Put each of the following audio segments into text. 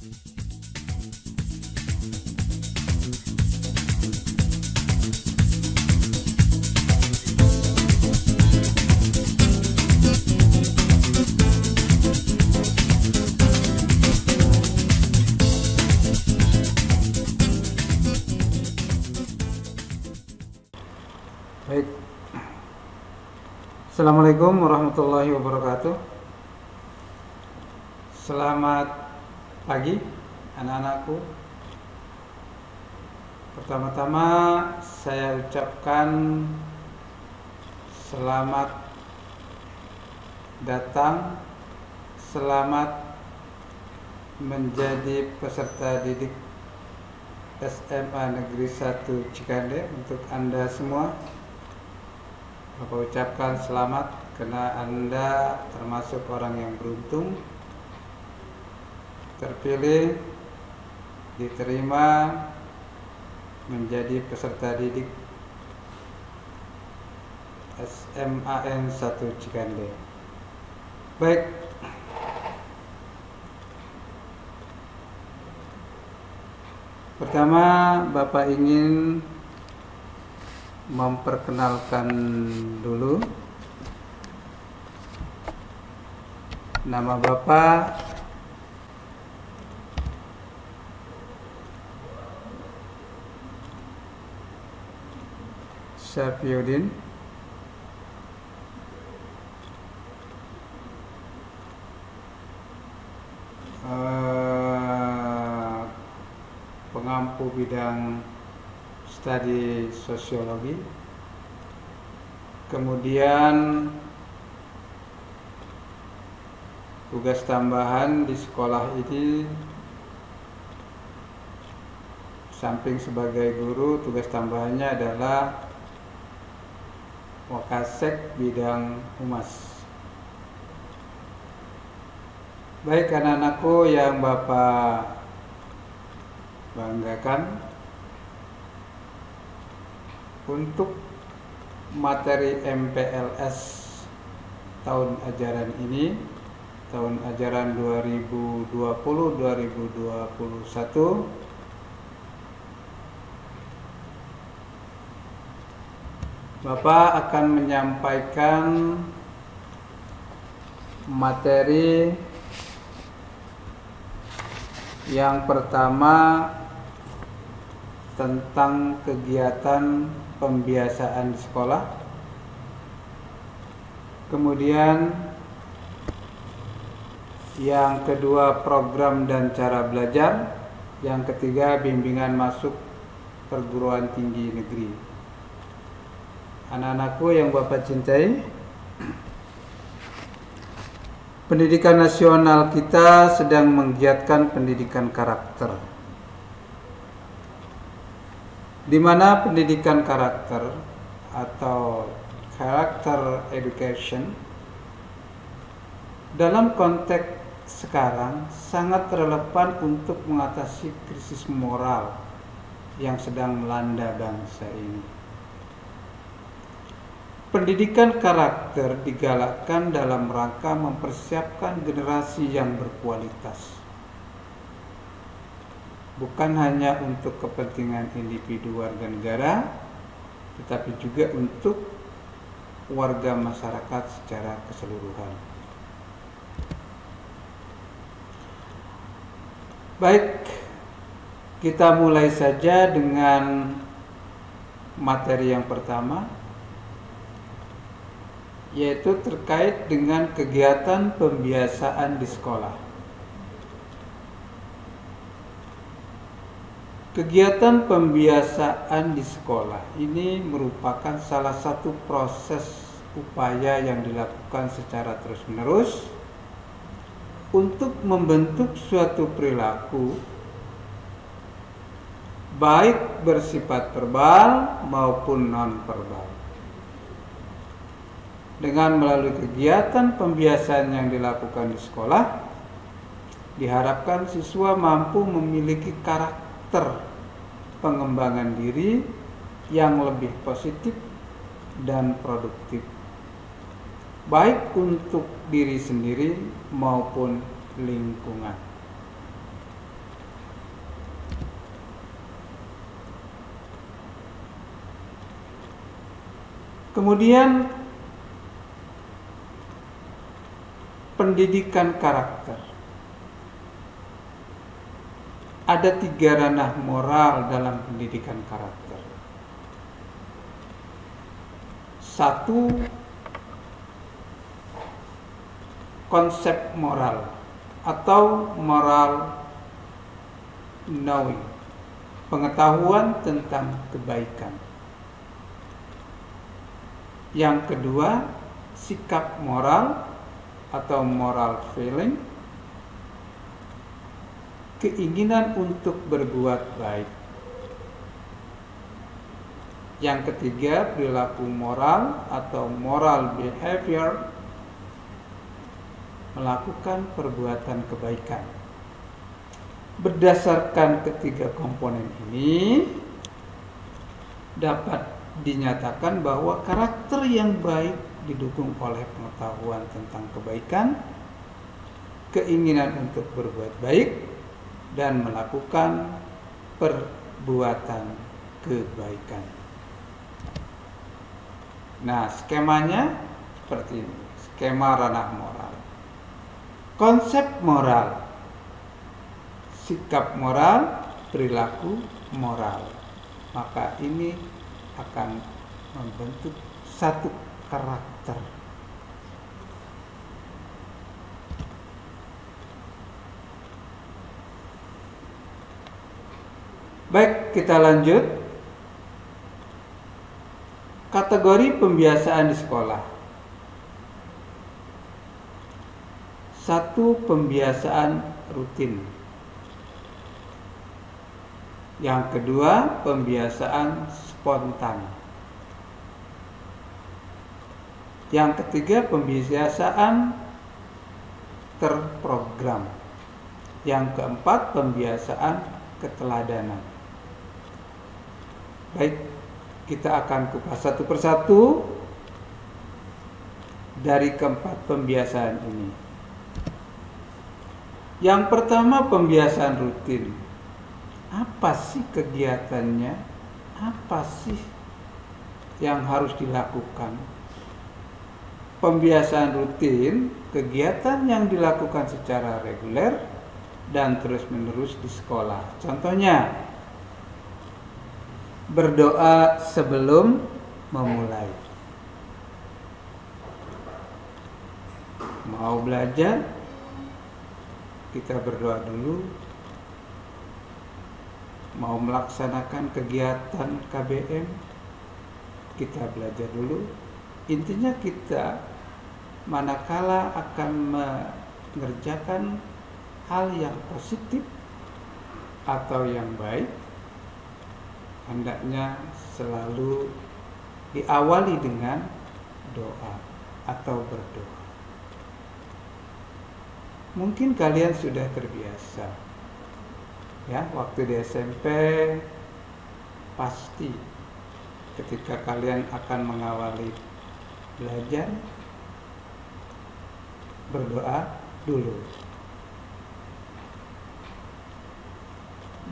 Baik. Assalamualaikum warahmatullahi wabarakatuh. Selamat pagi anak-anakku. Pertama-tama saya ucapkan selamat datang, selamat menjadi peserta didik SMA Negeri 1 Cikande. Untuk Anda semua, Bapak ucapkan selamat karena Anda termasuk orang yang beruntung, terpilih, diterima menjadi peserta didik SMAN 1 Cikande. Baik, pertama Bapak ingin memperkenalkan dulu. Nama Bapak Syafiyuddin. Pengampu bidang studi sosiologi. Kemudian tugas tambahan di sekolah ini, samping sebagai guru, tugas tambahannya adalah Wakasek bidang humas. Baik anak-anakku yang Bapak banggakan, untuk materi MPLS tahun ajaran ini, tahun ajaran 2020-2021, Bapak akan menyampaikan materi yang pertama tentang kegiatan pembiasaan di sekolah, kemudian yang kedua program dan cara belajar, yang ketiga bimbingan masuk perguruan tinggi negeri. Anak-anakku yang Bapak cintai, pendidikan nasional kita sedang menggiatkan pendidikan karakter, di mana pendidikan karakter atau character education dalam konteks sekarang sangat relevan untuk mengatasi krisis moral yang sedang melanda bangsa ini. Pendidikan karakter digalakkan dalam rangka mempersiapkan generasi yang berkualitas, bukan hanya untuk kepentingan individu warga negara, tetapi juga untuk warga masyarakat secara keseluruhan. Baik, kita mulai saja dengan materi yang pertama, yaitu terkait dengan kegiatan pembiasaan di sekolah. Kegiatan pembiasaan di sekolah ini merupakan salah satu proses upaya yang dilakukan secara terus-menerus untuk membentuk suatu perilaku, baik bersifat verbal maupun non-verbal. Dengan melalui kegiatan pembiasaan yang dilakukan di sekolah, diharapkan siswa mampu memiliki karakter pengembangan diri yang lebih positif dan produktif, baik untuk diri sendiri maupun lingkungan. Kemudian pendidikan karakter. Ada 3 ranah moral dalam pendidikan karakter. 1, konsep moral atau moral knowing, pengetahuan tentang kebaikan. Yang kedua, sikap moral atau moral feeling, keinginan untuk berbuat baik. Yang ketiga, perilaku moral atau moral behavior, melakukan perbuatan kebaikan. Berdasarkan ketiga komponen ini, dapat dinyatakan bahwa karakter yang baik didukung oleh pengetahuan tentang kebaikan, keinginan untuk berbuat baik, dan melakukan perbuatan kebaikan. Nah, skemanya seperti ini, skema ranah moral. Konsep moral, sikap moral, perilaku moral. Maka ini akan membentuk satu karakter. Baik, kita lanjut. Kategori pembiasaan di sekolah. 1, pembiasaan rutin. Yang kedua, pembiasaan spontan. Yang ketiga, pembiasaan terprogram. Yang keempat, pembiasaan keteladanan. Baik, kita akan kupas satu persatu dari keempat pembiasaan ini. Yang pertama, pembiasaan rutin. Apa sih kegiatannya? Apa sih yang harus dilakukan? Pembiasaan rutin, kegiatan yang dilakukan secara reguler dan terus-menerus di sekolah. Contohnya, berdoa sebelum memulai. Mau belajar, kita berdoa dulu. Mau melaksanakan kegiatan KBM, kita belajar dulu. Intinya kita manakala akan mengerjakan hal yang positif atau yang baik, hendaknya selalu diawali dengan doa atau berdoa. Mungkin kalian sudah terbiasa, ya, waktu di SMP pasti ketika kalian akan mengawali belajar, berdoa dulu.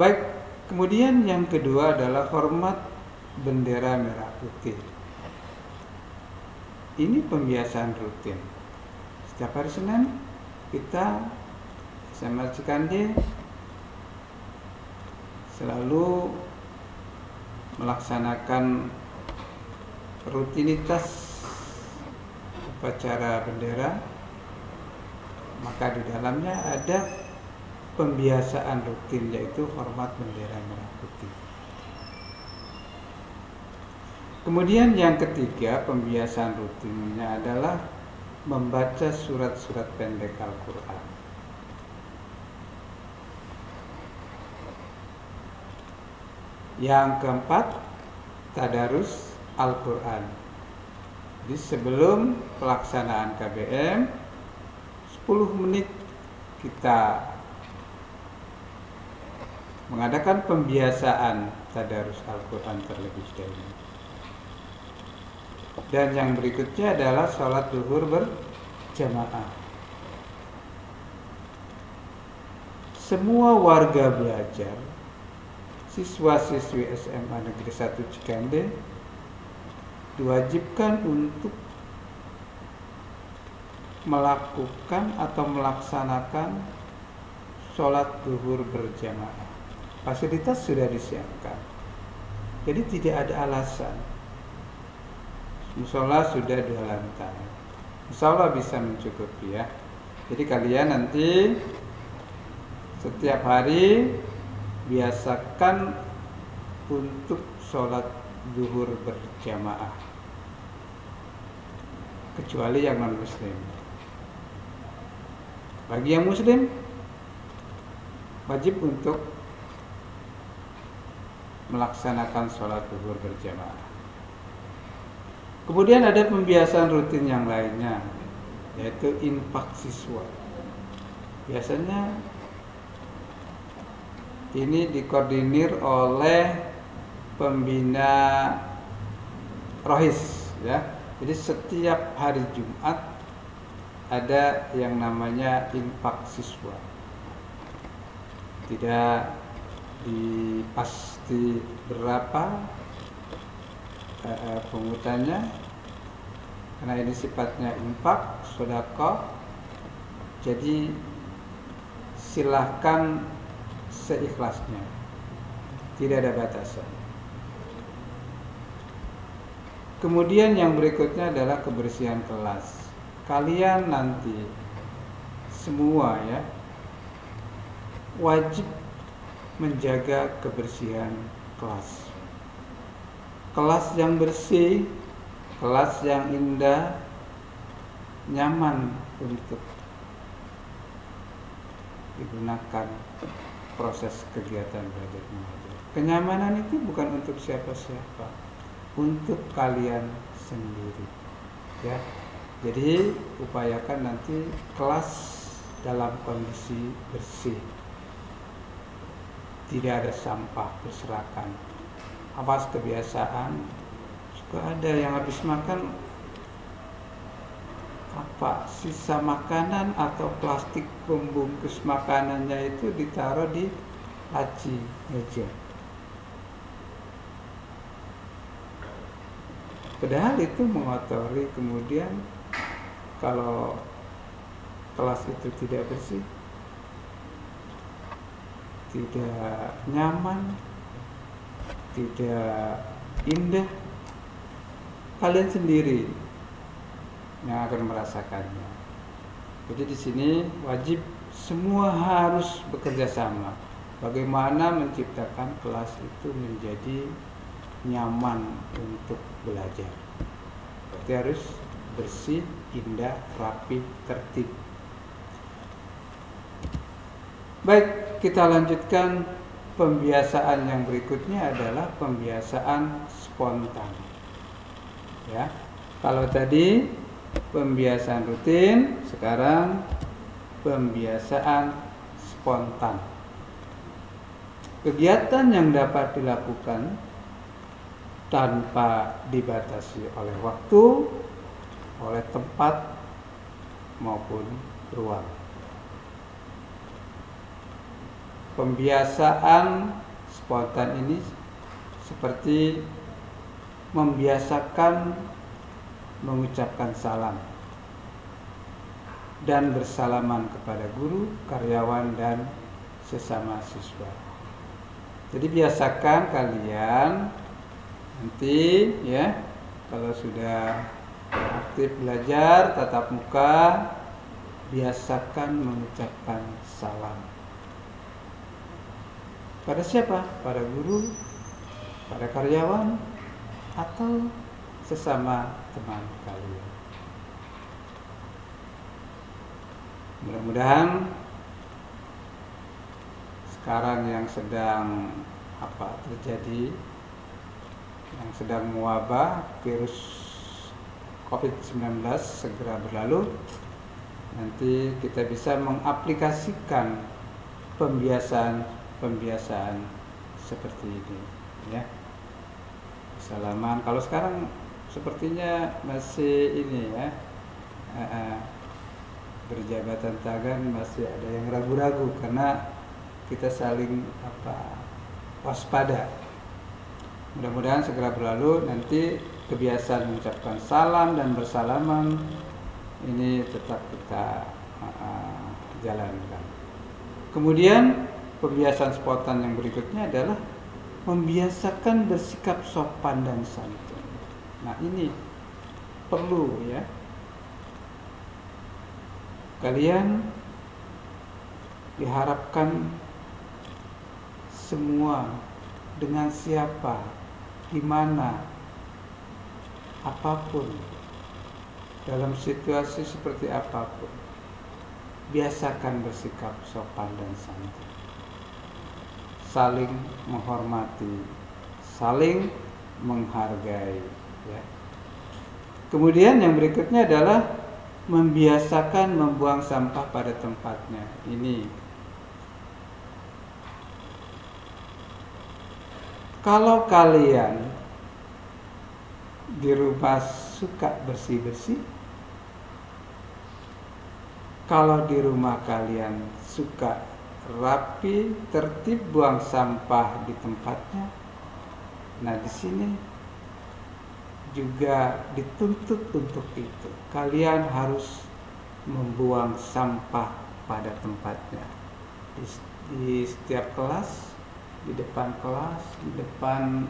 Baik, kemudian yang kedua adalah hormat bendera merah putih. Ini pembiasaan rutin. Setiap hari Senin kita SMA Cikande selalu melaksanakan rutinitas upacara bendera. Maka di dalamnya ada pembiasaan rutin, yaitu hormat bendera merah putih. Kemudian yang ketiga, pembiasaan rutinnya adalah membaca surat-surat pendek Al-Quran. Yang keempat, tadarus Al-Quran. Jadi sebelum pelaksanaan KBM, 10 menit kita mengadakan pembiasaan tadarus Al-Quran terlebih dahulu. Dan yang berikutnya adalah sholat zuhur berjamaah. Semua warga belajar, siswa-siswi SMA Negeri 1 Cikande, diwajibkan untuk melakukan atau melaksanakan sholat zuhur berjamaah. Fasilitas sudah disiapkan, jadi tidak ada alasan. Musola sudah 2 lantai, insya Allah bisa mencukupi ya. Jadi kalian nanti setiap hari biasakan untuk sholat zuhur berjamaah, kecuali yang non muslim. Bagi yang muslim wajib untuk melaksanakan sholat zuhur berjamaah. Kemudian ada pembiasaan rutin yang lainnya, yaitu infak siswa. Biasanya ini dikoordinir oleh pembina rohis ya. Jadi setiap hari Jumat ada yang namanya infak siswa. Tidak dipasti berapa pungutannya, karena ini sifatnya infak sedekah. Jadi silahkan seikhlasnya, tidak ada batasan. Kemudian yang berikutnya adalah kebersihan kelas. Kalian nanti semua ya wajib menjaga kebersihan kelas. Kelas yang bersih, kelas yang indah, nyaman untuk digunakan proses kegiatan belajar mengajar. Kenyamanan itu bukan untuk siapa-siapa, untuk kalian sendiri ya. Jadi upayakan nanti kelas dalam kondisi bersih, tidak ada sampah berserakan. Awas kebiasaan, suka ada yang habis makan sisa makanan atau plastik pembungkus makanannya itu ditaruh di laci meja. Padahal itu mengotori. Kemudian kalau kelas itu tidak bersih, tidak nyaman, tidak indah, kalian sendiri yang akan merasakannya. Jadi di sini wajib semua harus bekerja sama. Bagaimana menciptakan kelas itu menjadi nyaman untuk belajar. Berarti harus bersih, indah, rapi, tertib. Baik, kita lanjutkan. Pembiasaan yang berikutnya adalah pembiasaan spontan. Ya, kalau tadi pembiasaan rutin, sekarang pembiasaan spontan. Kegiatan yang dapat dilakukan tanpa dibatasi oleh waktu, oleh tempat maupun ruang. Pembiasaan spontan ini seperti membiasakan mengucapkan salam dan bersalaman kepada guru, karyawan, dan sesama siswa. Jadi biasakan kalian nanti ya, kalau sudah aktif belajar tatap muka, biasakan mengucapkan salam. Pada siapa? Pada guru, pada karyawan, atau sesama teman kalian. Mudah-mudahan sekarang yang sedang terjadi, yang sedang mewabah virus COVID-19 segera berlalu. Nanti kita bisa mengaplikasikan pembiasaan seperti ini ya. Salaman, kalau sekarang sepertinya masih ini ya, berjabatan tangan masih ada yang ragu-ragu karena kita saling waspada. Mudah-mudahan segera berlalu. Nanti kebiasaan mengucapkan salam dan bersalaman ini tetap kita jalankan. Kemudian pembiasaan spontan yang berikutnya adalah membiasakan bersikap sopan dan santun. Nah, ini perlu ya. Kalian diharapkan semua dengan siapa, di mana, apapun, dalam situasi seperti apapun, biasakan bersikap sopan dan santun, saling menghormati, saling menghargai ya. Kemudian yang berikutnya adalah membiasakan membuang sampah pada tempatnya. Ini kalau kalian di rumah suka bersih-bersih, kalau di rumah kalian suka rapi, tertib, buang sampah di tempatnya, nah di sini juga dituntut untuk itu. Kalian harus membuang sampah pada tempatnya di setiap kelas, di depan kelas, di depan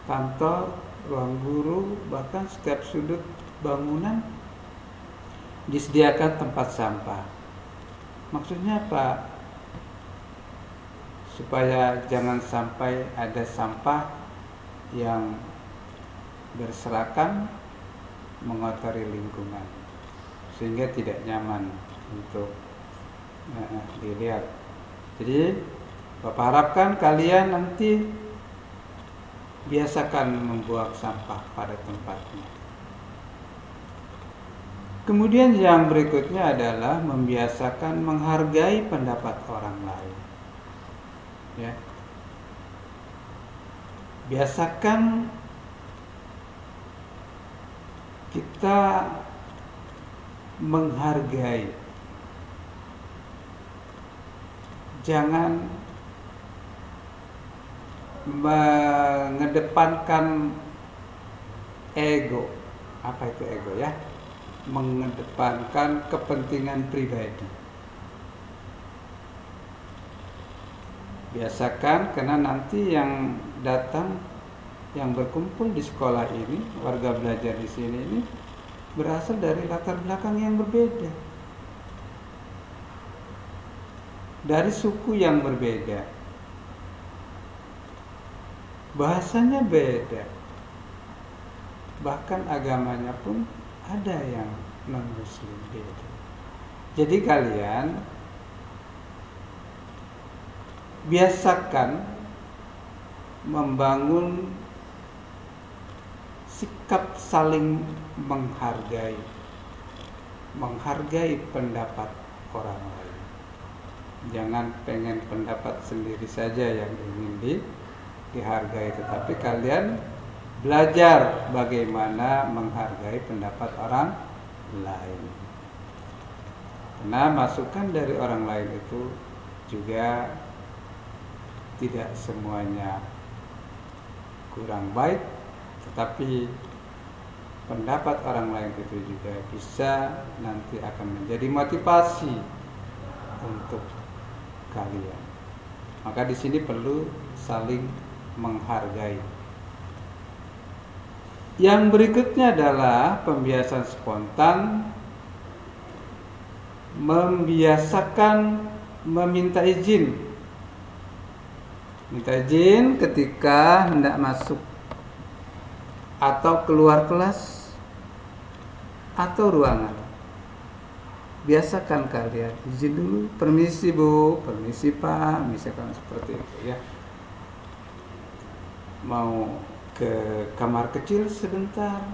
kantor, ruang guru, bahkan setiap sudut bangunan disediakan tempat sampah. Maksudnya apa? Supaya jangan sampai ada sampah yang berserakan mengotori lingkungan, sehingga tidak nyaman untuk dilihat. Jadi Bapak harapkan kalian nanti biasakan membuang sampah pada tempatnya. Kemudian yang berikutnya adalah membiasakan menghargai pendapat orang lain. Ya. Biasakan kita menghargai. Jangan mengedepankan ego. Apa itu ego ya? Mengedepankan kepentingan pribadi. Biasakan, karena nanti yang datang, yang berkumpul di sekolah ini, warga belajar di sini ini berasal dari latar belakang yang berbeda, dari suku yang berbeda, bahasanya beda, bahkan agamanya pun ada yang non-muslim beda. Jadi kalian biasakan membangun sikap saling menghargai pendapat orang lain. Jangan pengen pendapat sendiri saja yang ingin dihargai, tetapi kalian belajar bagaimana menghargai pendapat orang lain. Karena masukan dari orang lain itu juga tidak semuanya kurang baik, tetapi pendapat orang lain itu juga bisa nanti akan menjadi motivasi untuk kalian. Maka di sini perlu saling menghargai. Yang berikutnya adalah pembiasaan spontan, membiasakan meminta izin. Minta izin ketika hendak masuk atau keluar kelas atau ruangan. Biasakan kalian izin dulu, permisi Bu, permisi Pak, misalkan seperti itu ya. Mau ke kamar kecil sebentar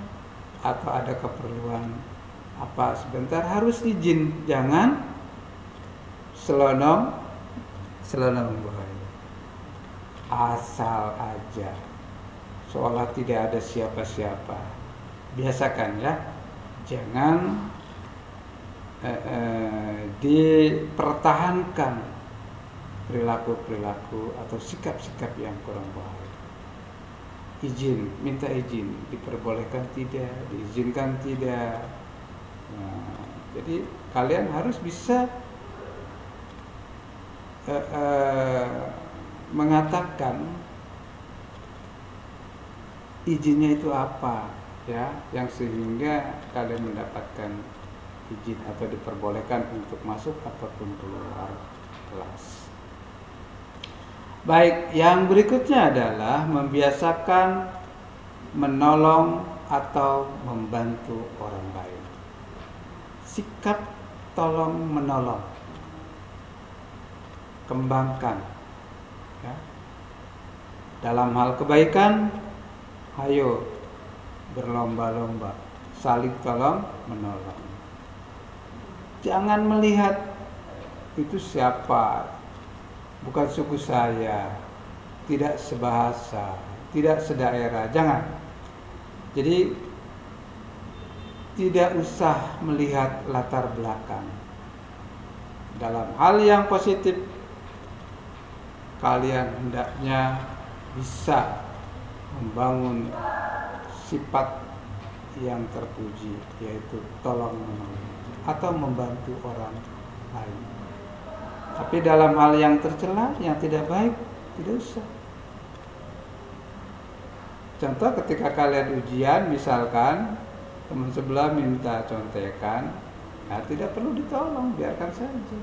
atau ada keperluan apa sebentar, harus izin, jangan selonong asal aja seolah tidak ada siapa-siapa. Biasakan ya, jangan dipertahankan perilaku-perilaku atau sikap-sikap yang kurang baik. izin, minta izin, diperbolehkan tidak, diizinkan tidak. Nah, jadi kalian harus bisa mengatakan izinnya itu apa, ya, yang sehingga kalian mendapatkan izin atau diperbolehkan untuk masuk ataupun keluar kelas. Baik, yang berikutnya adalah membiasakan menolong atau membantu orang lain. Sikap tolong menolong, kembangkan, ya. Dalam hal kebaikan, ayo berlomba-lomba saling tolong menolong. Jangan melihat itu siapa, bukan suku saya, tidak sebahasa, tidak sedaerah, jangan. Jadi tidak usah melihat latar belakang. Dalam hal yang positif, kalian hendaknya bisa membangun sifat yang terpuji, yaitu tolong menolong atau membantu orang lain. Tapi dalam hal yang tercela, yang tidak baik, tidak usah. Contoh ketika kalian ujian, misalkan teman sebelah minta contekan, nah tidak perlu ditolong, biarkan saja.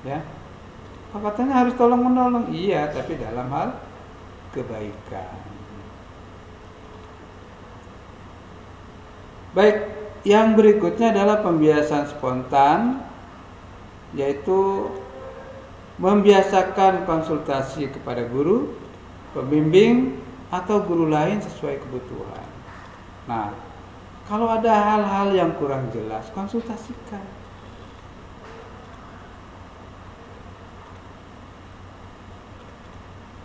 Ya, katanya harus tolong menolong, iya, tapi dalam hal kebaikan. Baik, yang berikutnya adalah pembiasaan spontan, yaitu membiasakan konsultasi kepada guru, pembimbing, atau guru lain sesuai kebutuhan. Nah, kalau ada hal-hal yang kurang jelas, konsultasikan.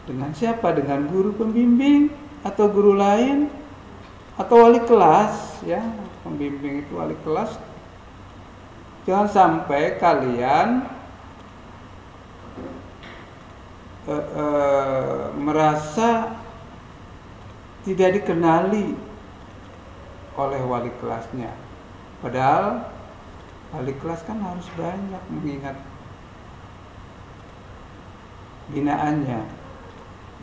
Dengan siapa? Dengan guru pembimbing atau guru lain atau wali kelas, ya. Pembimbing itu wali kelas. Jangan sampai kalian merasa tidak dikenali oleh wali kelasnya. Padahal wali kelas kan harus banyak mengingat binaannya.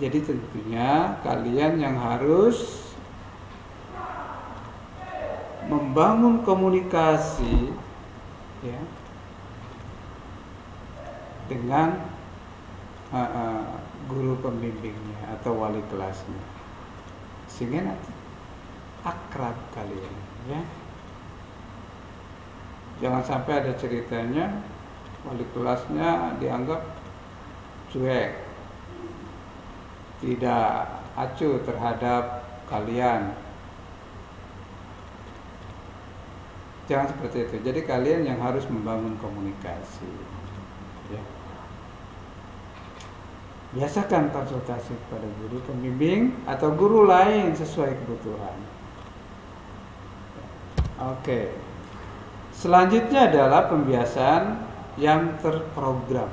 Jadi tentunya kalian yang harus membangun komunikasi, ya, dengan guru pembimbingnya atau wali kelasnya, sehingga nanti akrab kalian, ya. Jangan sampai ada ceritanya wali kelasnya dianggap cuek, tidak acuh terhadap kalian. Jangan seperti itu. Jadi kalian yang harus membangun komunikasi, ya. Biasakan konsultasi kepada guru pembimbing atau guru lain sesuai kebutuhan. Oke. Selanjutnya adalah pembiasaan yang terprogram.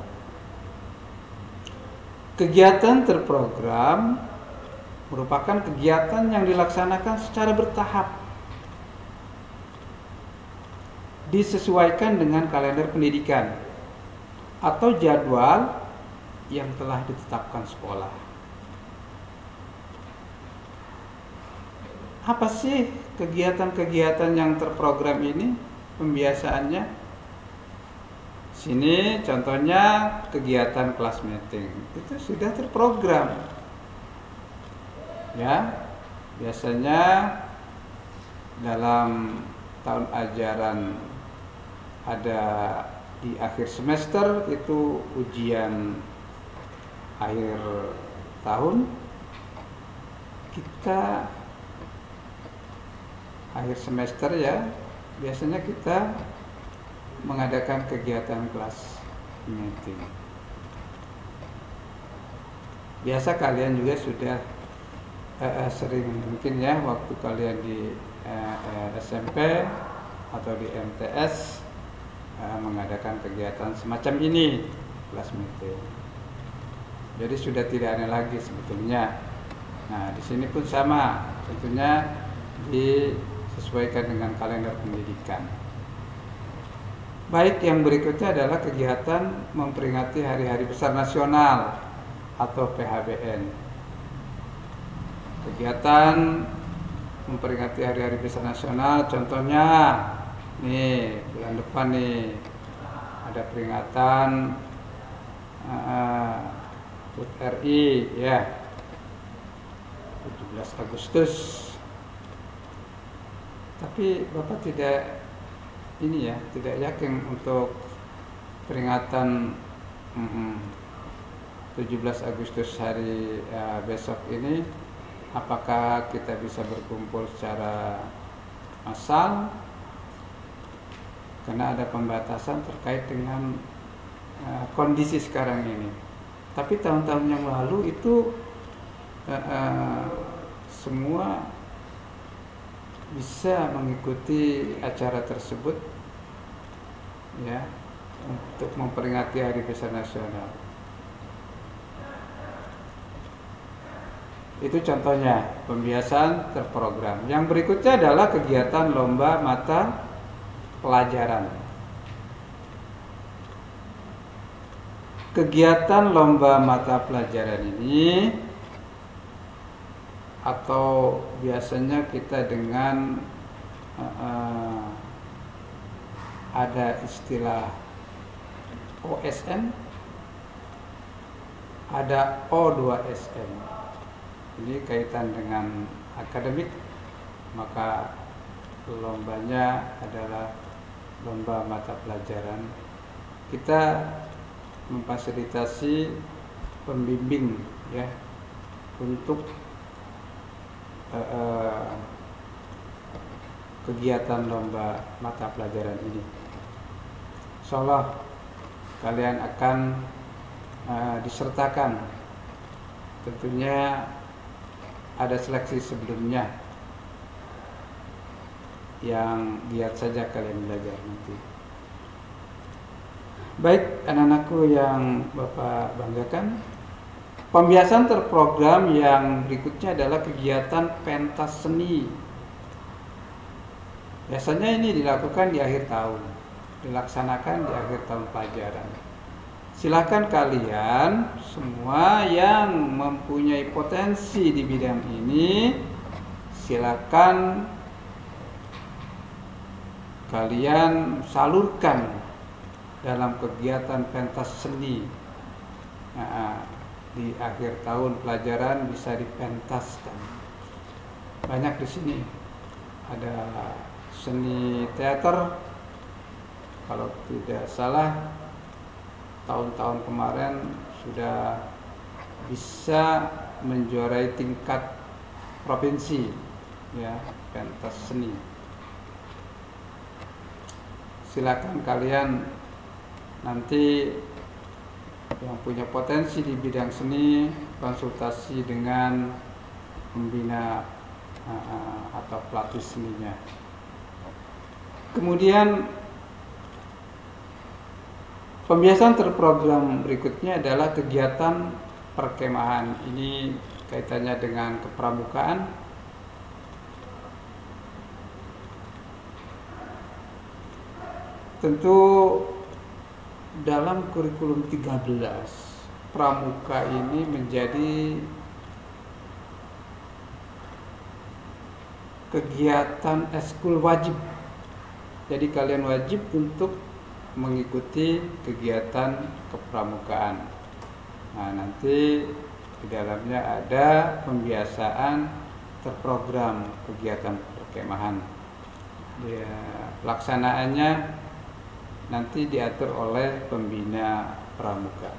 Kegiatan terprogram merupakan kegiatan yang dilaksanakan secara bertahap, disesuaikan dengan kalender pendidikan atau jadwal yang telah ditetapkan sekolah. Apa sih kegiatan-kegiatan yang terprogram ini? Pembiasaannya sini contohnya kegiatan kelas meeting, itu sudah terprogram, ya. Biasanya dalam tahun ajaran ada di akhir semester itu ujian akhir tahun, kita akhir semester, ya, biasanya kita mengadakan kegiatan kelas meeting. Biasa kalian juga sudah sering mungkin, ya, waktu kalian di SMP atau di MTS mengadakan kegiatan semacam ini, kelas meeting. Jadi sudah tidak aneh lagi sebetulnya. Nah, di sini pun sama, tentunya disesuaikan dengan kalender pendidikan. Baik, yang berikutnya adalah kegiatan memperingati Hari-Hari Besar Nasional atau PHBN. Kegiatan memperingati Hari-Hari Besar Nasional, contohnya nih bulan depan nih ada peringatan HUT RI ya, 17 Agustus. Tapi Bapak tidak yakin untuk peringatan 17 Agustus hari besok ini apakah kita bisa berkumpul secara massal, karena ada pembatasan terkait dengan kondisi sekarang ini. Tapi tahun-tahun yang lalu itu semua bisa mengikuti acara tersebut ya, untuk memperingati Hari Besar Nasional. Itu contohnya pembiasaan terprogram. Yang berikutnya adalah kegiatan lomba mata pelajaran. Kegiatan lomba mata pelajaran ini atau biasanya kita dengan ada istilah OSN, ada O2SN. Ini kaitan dengan akademik, maka lombanya adalah lomba mata pelajaran. Kita memfasilitasi pembimbing ya untuk kegiatan lomba mata pelajaran ini. Insyaallah kalian akan disertakan. Tentunya ada seleksi sebelumnya yang lihat saja kalian belajar nanti. Baik anak-anakku yang Bapak banggakan, pembiasaan terprogram yang berikutnya adalah kegiatan pentas seni. Biasanya ini dilakukan di akhir tahun, dilaksanakan di akhir tahun pelajaran. Silakan kalian semua yang mempunyai potensi di bidang ini, silakan kalian salurkan dalam kegiatan pentas seni. Di akhir tahun pelajaran bisa dipentaskan. Banyak di sini. Ada seni teater, kalau tidak salah tahun-tahun kemarin sudah bisa menjuarai tingkat provinsi ya, pentas seni. Silakan kalian nanti yang punya potensi di bidang seni konsultasi dengan pembina atau pelatih seninya. Kemudian pembiasaan terprogram berikutnya adalah kegiatan perkemahan. Ini kaitannya dengan kepramukaan. Tentu dalam kurikulum 13 pramuka ini menjadi kegiatan eskul wajib. Jadi kalian wajib untuk mengikuti kegiatan kepramukaan. Nah, nanti di dalamnya ada pembiasaan terprogram kegiatan perkemahan. Pelaksanaannya nanti diatur oleh pembina pramuka.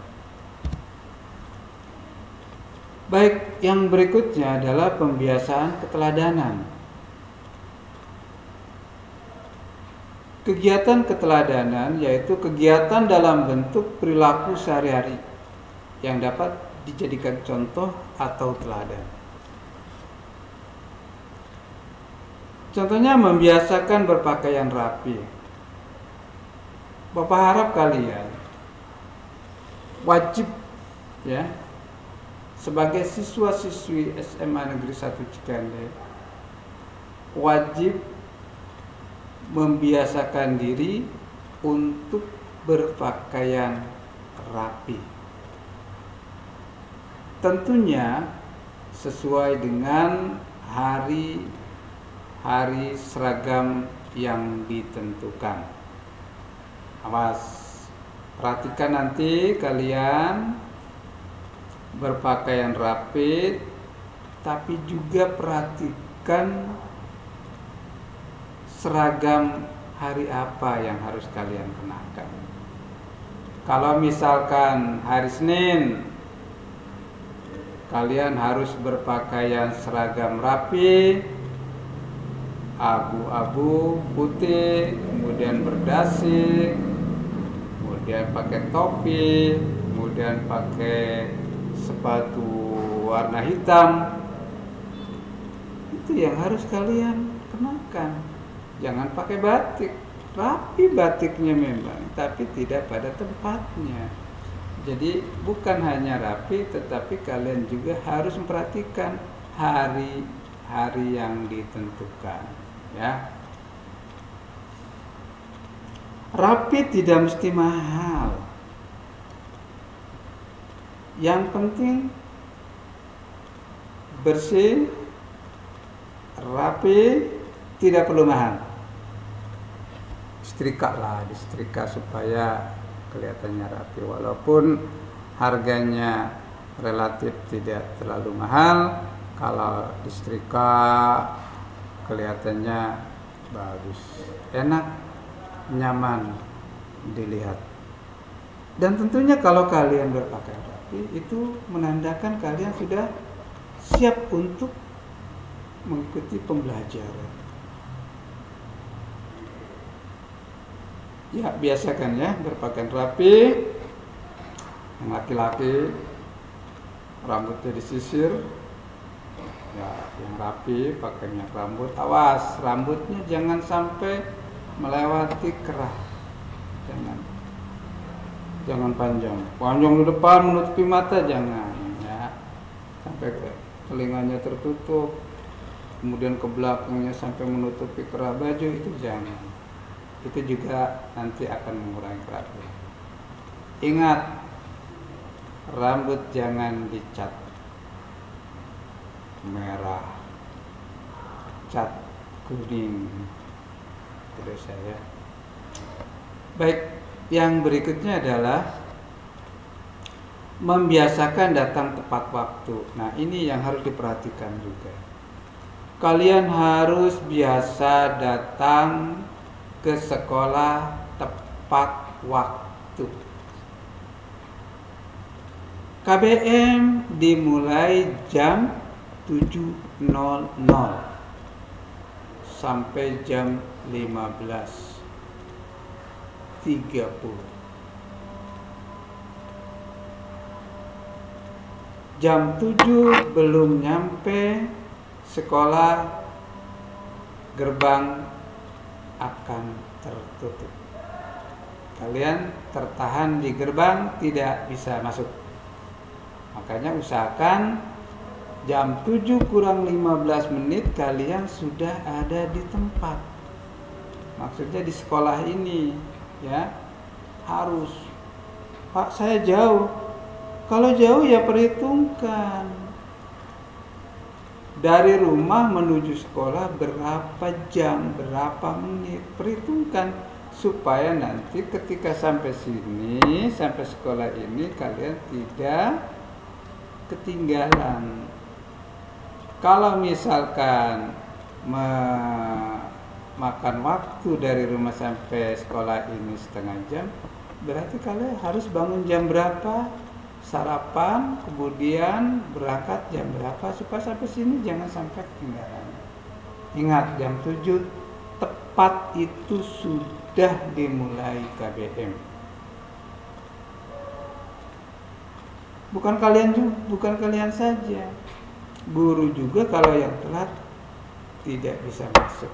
Baik, yang berikutnya adalah pembiasaan keteladanan. Kegiatan keteladanan yaitu kegiatan dalam bentuk perilaku sehari-hari yang dapat dijadikan contoh atau teladan. Contohnya membiasakan berpakaian rapi. Bapak harap kalian wajib ya sebagai siswa-siswi SMA Negeri 1 Cikande wajib membiasakan diri untuk berpakaian rapi. Tentunya sesuai dengan hari seragam yang ditentukan. Awas, perhatikan nanti kalian berpakaian rapi, tapi juga perhatikan seragam hari apa yang harus kalian kenakan. Kalau misalkan hari Senin, kalian harus berpakaian seragam rapi, abu-abu, putih, kemudian berdasi, kemudian pakai topi, kemudian pakai sepatu warna hitam. Itu yang harus kalian kenakan. Jangan pakai batik. Rapi batiknya memang, tapi tidak pada tempatnya. Jadi bukan hanya rapi, tetapi kalian juga harus memperhatikan hari-hari yang ditentukan, ya. Rapi tidak mesti mahal. Yang penting bersih, rapi, tidak perlu mahal. Disetrika supaya kelihatannya rapi, walaupun harganya relatif tidak terlalu mahal. Kalau disetrika kelihatannya bagus, enak, nyaman dilihat. Dan tentunya kalau kalian berpakaian rapi, itu menandakan kalian sudah siap untuk mengikuti pembelajaran. Ya, biasakan ya berpakaian rapi. Yang laki-laki rambutnya disisir, ya, yang rapi pakai minyak rambut. Awas, rambutnya jangan sampai melewati kerah. Jangan panjang di depan menutupi mata, jangan, ya, sampai telinganya tertutup, kemudian ke belakangnya sampai menutupi kerah baju, itu jangan. Itu juga nanti akan mengurangi kerapian. Ingat, rambut jangan dicat merah, cat kuning, terus saya. Baik, yang berikutnya adalah membiasakan datang tepat waktu. Nah, ini yang harus diperhatikan juga. Kalian harus biasa datang ke sekolah tepat waktu. KBM dimulai jam 7.00 sampai jam 15.30. Jam 7 belum nyampe sekolah, gerbang akan tertutup. Kalian tertahan di gerbang, tidak bisa masuk. Makanya usahakan jam 7 kurang 15 menit kalian sudah ada di tempat. Maksudnya di sekolah ini, ya. Harus. Pak, saya jauh. Kalau jauh ya perhitungkan. Dari rumah menuju sekolah berapa jam, berapa menit, perhitungkan supaya nanti ketika sampai sini, sampai sekolah ini kalian tidak ketinggalan. Kalau misalkan makan waktu dari rumah sampai sekolah ini setengah jam, berarti kalian harus bangun jam berapa, sarapan, kemudian berangkat jam berapa supaya sampai sini jangan sampai ketinggalan. Ingat, jam 7 tepat itu sudah dimulai KBM. Bukan kalian saja. Guru juga kalau yang telat tidak bisa masuk.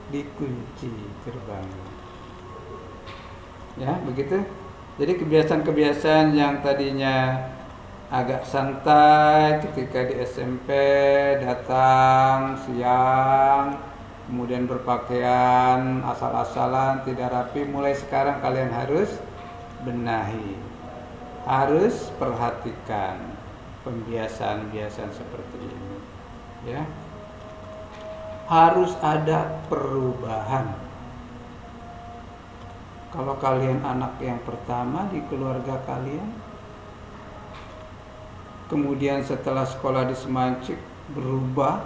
Dikunci gerbangnya. Ya, begitu. Jadi kebiasaan-kebiasaan yang tadinya agak santai ketika di SMP, datang siang, kemudian berpakaian asal-asalan, tidak rapi. Mulai sekarang kalian harus benahi, harus perhatikan pembiasaan-pembiasaan seperti ini, ya. Harus ada perubahan. Kalau kalian anak yang pertama di keluarga kalian, kemudian setelah sekolah di Semancik berubah,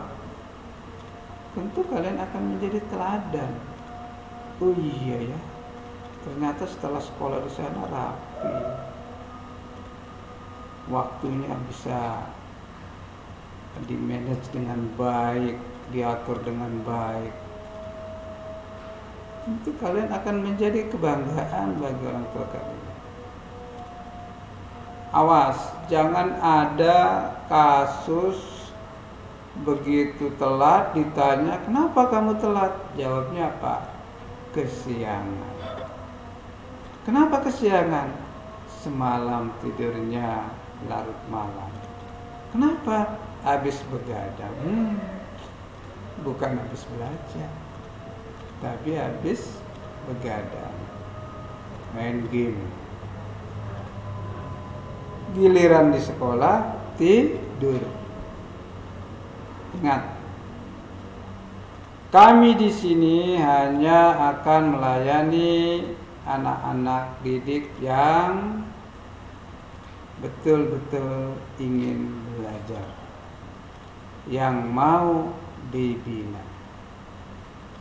tentu kalian akan menjadi teladan. Oh iya ya, ternyata setelah sekolah di sana rapi, waktunya bisa di-manage dengan baik, diatur dengan baik. Tentu kalian akan menjadi kebanggaan bagi orang tua kalian. Awas, jangan ada kasus begitu telat ditanya, kenapa kamu telat? Jawabnya apa? Kesiangan. Kenapa kesiangan? Semalam tidurnya larut malam. Kenapa? Habis begadang. Bukan habis belajar, tapi habis begadang, main game. Giliran di sekolah tidur. Ingat, kami di sini hanya akan melayani anak-anak didik yang betul-betul ingin belajar, yang mau dibina.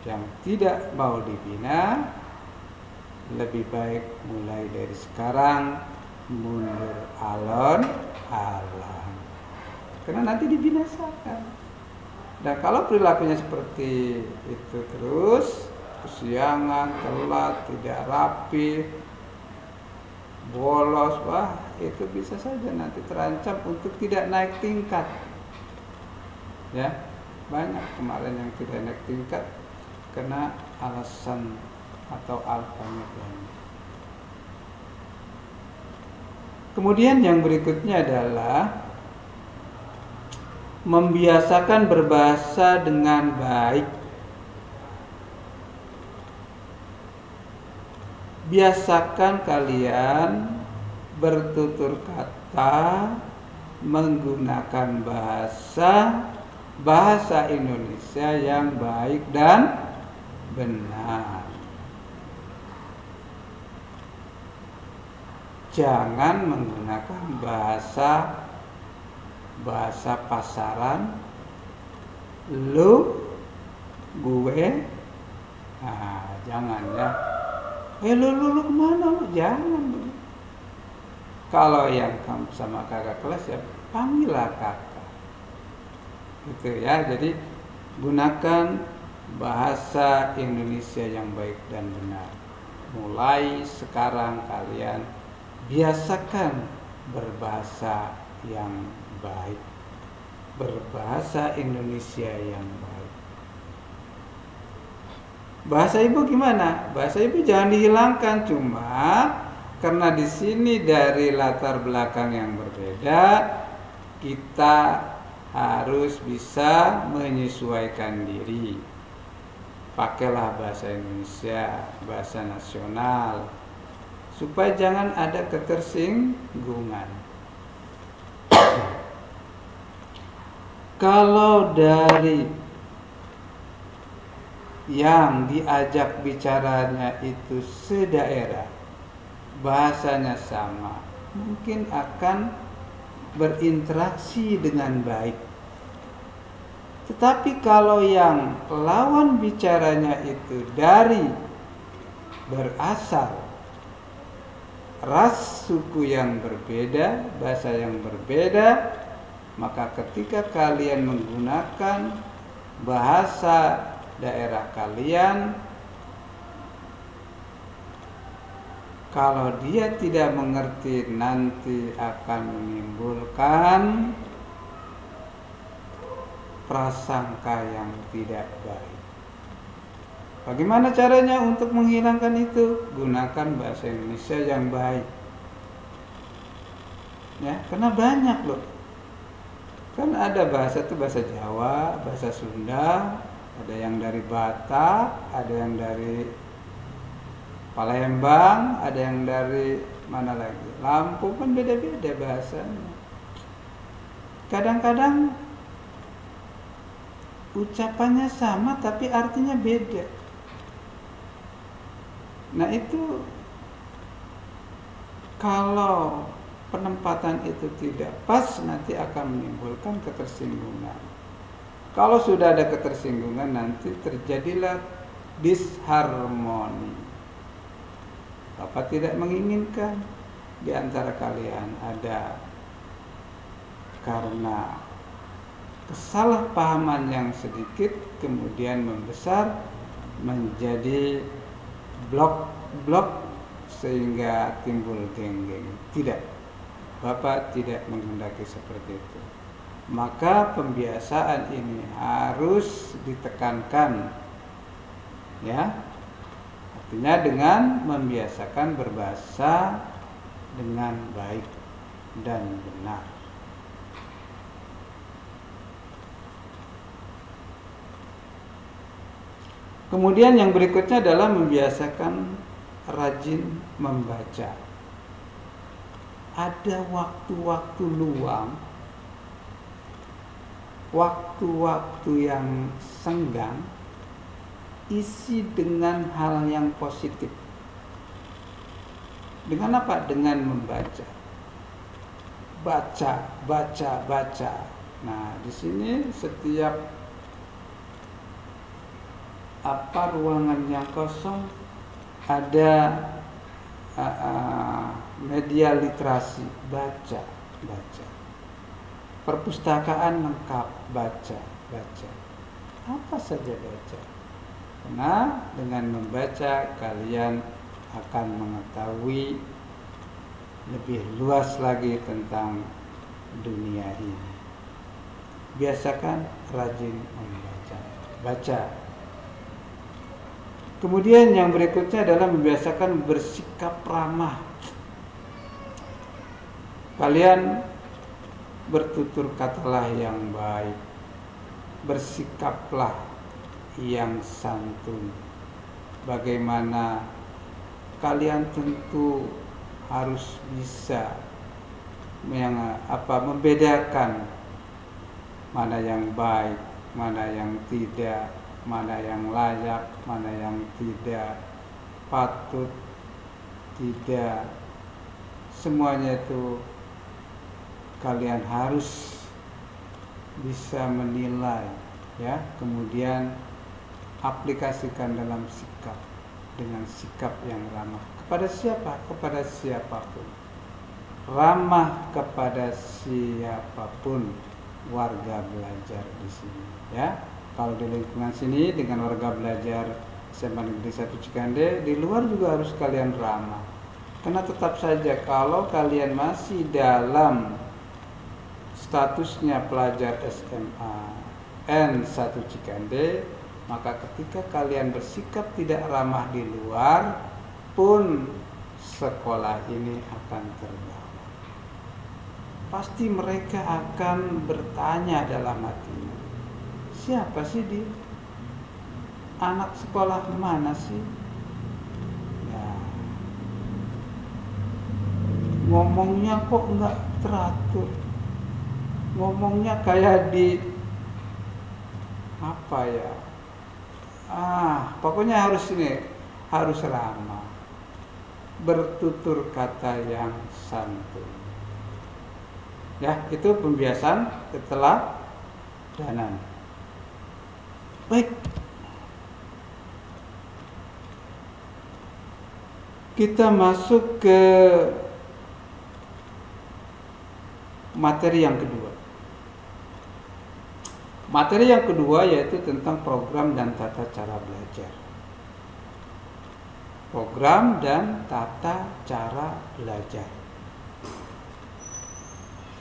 Yang tidak mau dibina, lebih baik mulai dari sekarang mundur alon-alon, karena nanti dibinasakan. Dan kalau perilakunya seperti itu terus, kesiangan, telat, tidak rapi, bolos, wah itu bisa saja nanti terancam untuk tidak naik tingkat. Ya, banyak kemarin yang tidak naik tingkat karena alasan atau alfanya banyak. Kemudian yang berikutnya adalah membiasakan berbahasa dengan baik. Biasakan kalian bertutur kata menggunakan bahasa Indonesia yang baik dan benar. Jangan menggunakan bahasa pasaran, lu, gue, jangan ya. Lu kemana lu? Jangan. Kalau yang kamu sama kakak kelas ya panggillah kakak. Gitu ya. Jadi gunakan bahasa Indonesia yang baik dan benar. Mulai sekarang kalian biasakan berbahasa yang baik, berbahasa Indonesia yang baik. Bahasa ibu gimana? Bahasa ibu jangan dihilangkan, cuma karena di sini dari latar belakang yang berbeda, kita harus bisa menyesuaikan diri. Pakailah bahasa Indonesia, bahasa nasional, supaya jangan ada ketersinggungan. Kalau dari yang diajak bicaranya itu sedaerah, bahasanya sama, mungkin akan berinteraksi dengan baik. Tetapi kalau yang lawan bicaranya itu dari berasal ras suku yang berbeda, bahasa yang berbeda, maka ketika kalian menggunakan bahasa daerah kalian, kalau dia tidak mengerti nanti akan menimbulkan prasangka yang tidak baik. Bagaimana caranya untuk menghilangkan itu? Gunakan bahasa Indonesia yang baik. Ya, karena banyak loh. Kan ada bahasa itu bahasa Jawa, bahasa Sunda, ada yang dari Batak, ada yang dari Palembang, ada yang dari mana lagi? Lampung, kan beda-beda bahasanya. Kadang-kadang ucapannya sama tapi artinya beda. Nah, itu kalau penempatan itu tidak pas, nanti akan menimbulkan ketersinggungan. Kalau sudah ada ketersinggungan, nanti terjadilah disharmoni. Bapak tidak menginginkan di antara kalian ada karena kesalahpahaman yang sedikit kemudian membesar menjadi blok-blok sehingga timbul geng-geng. Tidak. Bapak tidak menghendaki seperti itu. Maka pembiasaan ini harus ditekankan, ya. Artinya dengan membiasakan berbahasa dengan baik dan benar. Kemudian yang berikutnya adalah membiasakan rajin membaca. Ada waktu-waktu luang, waktu-waktu yang senggang, isi dengan hal yang positif. Dengan apa? Dengan membaca. Baca. Nah, di sini setiap ruangan yang kosong ada media literasi, baca. Perpustakaan lengkap, baca. Apa saja baca. Karena dengan membaca kalian akan mengetahui lebih luas lagi tentang dunia ini. Biasakan rajin membaca. Baca. Kemudian yang berikutnya adalah membiasakan bersikap ramah. Kalian bertutur katalah yang baik, bersikaplah yang santun. Bagaimana kalian tentu harus bisa membedakan mana yang baik, mana yang tidak, mana yang layak, mana yang tidak, patut, tidak. Semuanya itu kalian harus bisa menilai, ya. Kemudian aplikasikan dalam sikap, dengan sikap yang ramah. Kepada siapa? Kepada siapapun. Ramah kepada siapapun warga belajar di sini, ya. Kalau di lingkungan sini dengan warga belajar SMA Negeri 1 Cikande, di luar juga harus kalian ramah. Karena tetap saja kalau kalian masih dalam statusnya pelajar SMA N1 Cikande, maka ketika kalian bersikap tidak ramah di luar pun sekolah ini akan terbawa. Pasti mereka akan bertanya dalam hatinya, siapa sih dia? Anak sekolah mana sih? Ya, ngomongnya kok nggak teratur, ngomongnya kayak di apa ya? Pokoknya harus ramah, bertutur kata yang santun. Ya, itu pembiasaan keteladanan. Baik, kita masuk ke materi yang kedua. Materi yang kedua yaitu tentang program dan tata cara belajar. Program dan tata cara belajar.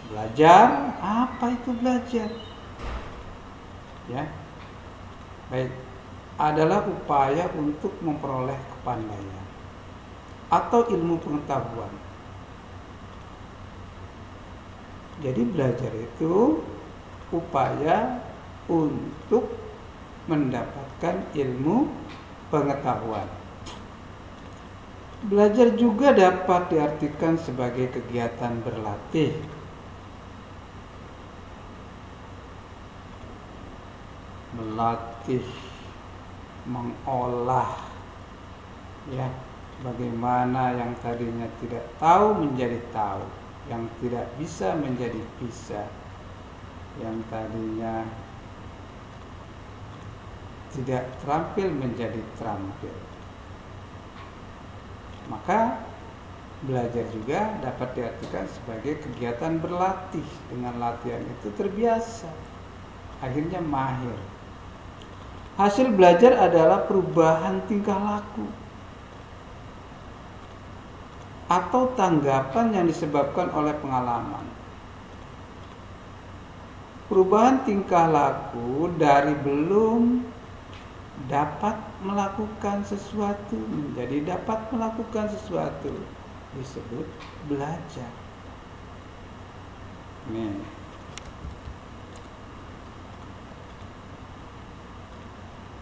Belajar, apa itu belajar? Ya. Baik, adalah upaya untuk memperoleh kepandaian atau ilmu pengetahuan. Jadi belajar itu upaya untuk mendapatkan ilmu pengetahuan. Belajar juga dapat diartikan sebagai kegiatan berlatih. Melatih, mengolah, ya, bagaimana yang tadinya tidak tahu menjadi tahu, yang tidak bisa menjadi bisa, yang tadinya tidak terampil menjadi terampil. Maka belajar juga dapat diartikan sebagai kegiatan berlatih. Dengan latihan itu terbiasa, akhirnya mahir. Hasil belajar adalah perubahan tingkah laku atau tanggapan yang disebabkan oleh pengalaman. Perubahan tingkah laku dari belum dapat melakukan sesuatu menjadi dapat melakukan sesuatu disebut belajar. Nih.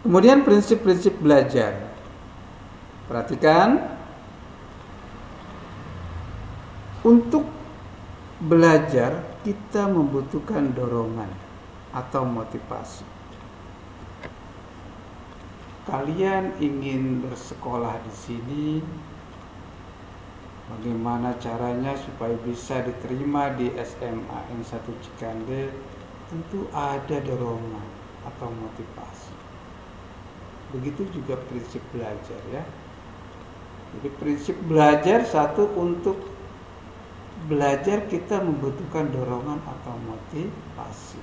Kemudian prinsip-prinsip belajar. Perhatikan, untuk belajar kita membutuhkan dorongan atau motivasi. Kalian ingin bersekolah di sini, bagaimana caranya supaya bisa diterima di SMA N1 Cikande? Tentu ada dorongan atau motivasi. Begitu juga prinsip belajar, ya. Jadi prinsip belajar, satu, untuk belajar kita membutuhkan dorongan atau motivasi.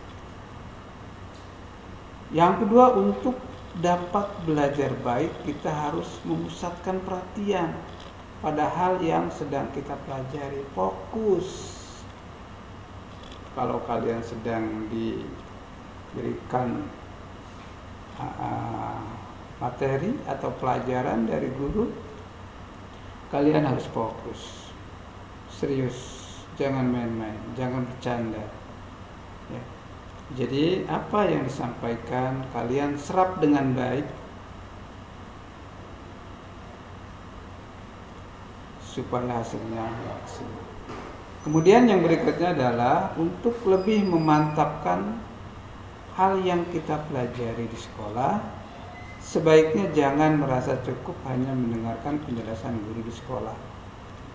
Yang kedua, untuk dapat belajar baik kita harus memusatkan perhatian pada hal yang sedang kita pelajari. Fokus. Kalau kalian sedang diberikan materi atau pelajaran dari guru, kalian harus fokus, serius, jangan main-main, jangan bercanda, ya. Jadi apa yang disampaikan kalian serap dengan baik supaya hasilnya maksimal. Kemudian yang berikutnya adalah untuk lebih memantapkan hal yang kita pelajari di sekolah. Sebaiknya jangan merasa cukup hanya mendengarkan penjelasan guru di sekolah.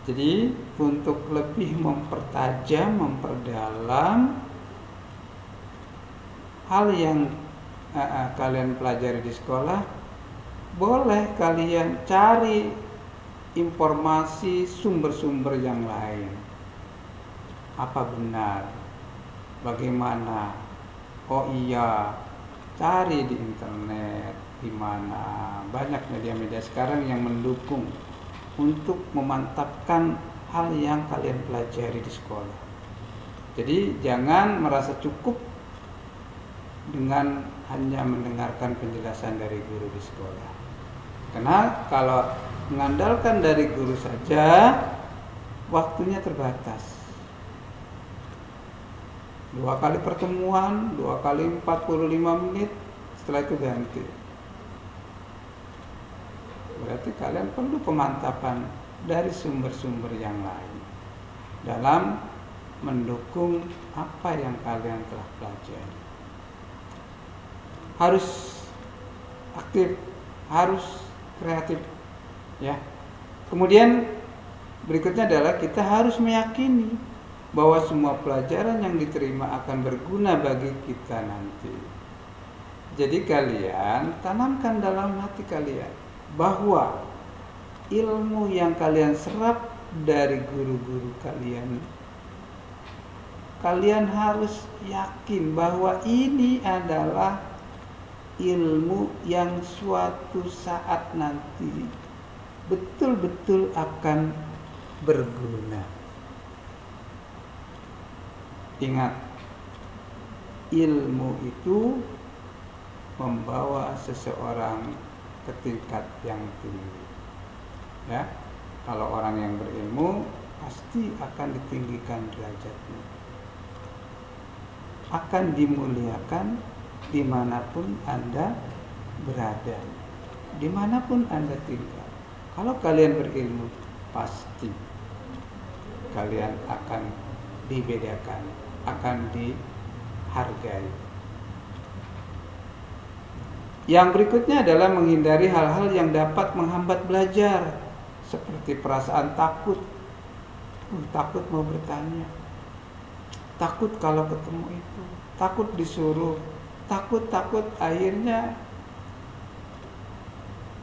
Jadi untuk lebih mempertajam, memperdalam hal yang kalian pelajari di sekolah, boleh kalian cari informasi sumber-sumber yang lain. Apa benar? Bagaimana? Oh iya, cari di internet. Di mana banyak media-media sekarang yang mendukung untuk memantapkan hal yang kalian pelajari di sekolah. Jadi jangan merasa cukup dengan hanya mendengarkan penjelasan dari guru di sekolah. Karena kalau mengandalkan dari guru saja, waktunya terbatas. 2 kali pertemuan, 2 kali 45 menit, setelah itu ganti. Berarti kalian perlu pemantapan dari sumber-sumber yang lain dalam mendukung apa yang kalian telah pelajari. Harus aktif, harus kreatif, ya. Kemudian berikutnya adalah kita harus meyakini bahwa semua pelajaran yang diterima akan berguna bagi kita nanti. Jadi kalian tanamkan dalam hati kalian bahwa ilmu yang kalian serap dari guru-guru kalian, kalian harus yakin bahwa ini adalah ilmu yang suatu saat nanti betul-betul akan berguna. Ingat, ilmu itu membawa seseorang ke tingkat yang tinggi, ya. Kalau orang yang berilmu pasti akan ditinggikan derajatnya. akan dimuliakan dimanapun Anda berada, dimanapun Anda tinggal. Kalau kalian berilmu, pasti kalian akan dibedakan, akan dihargai. Yang berikutnya adalah menghindari hal-hal yang dapat menghambat belajar, seperti perasaan takut. Takut mau bertanya, takut kalau ketemu itu, takut disuruh, takut akhirnya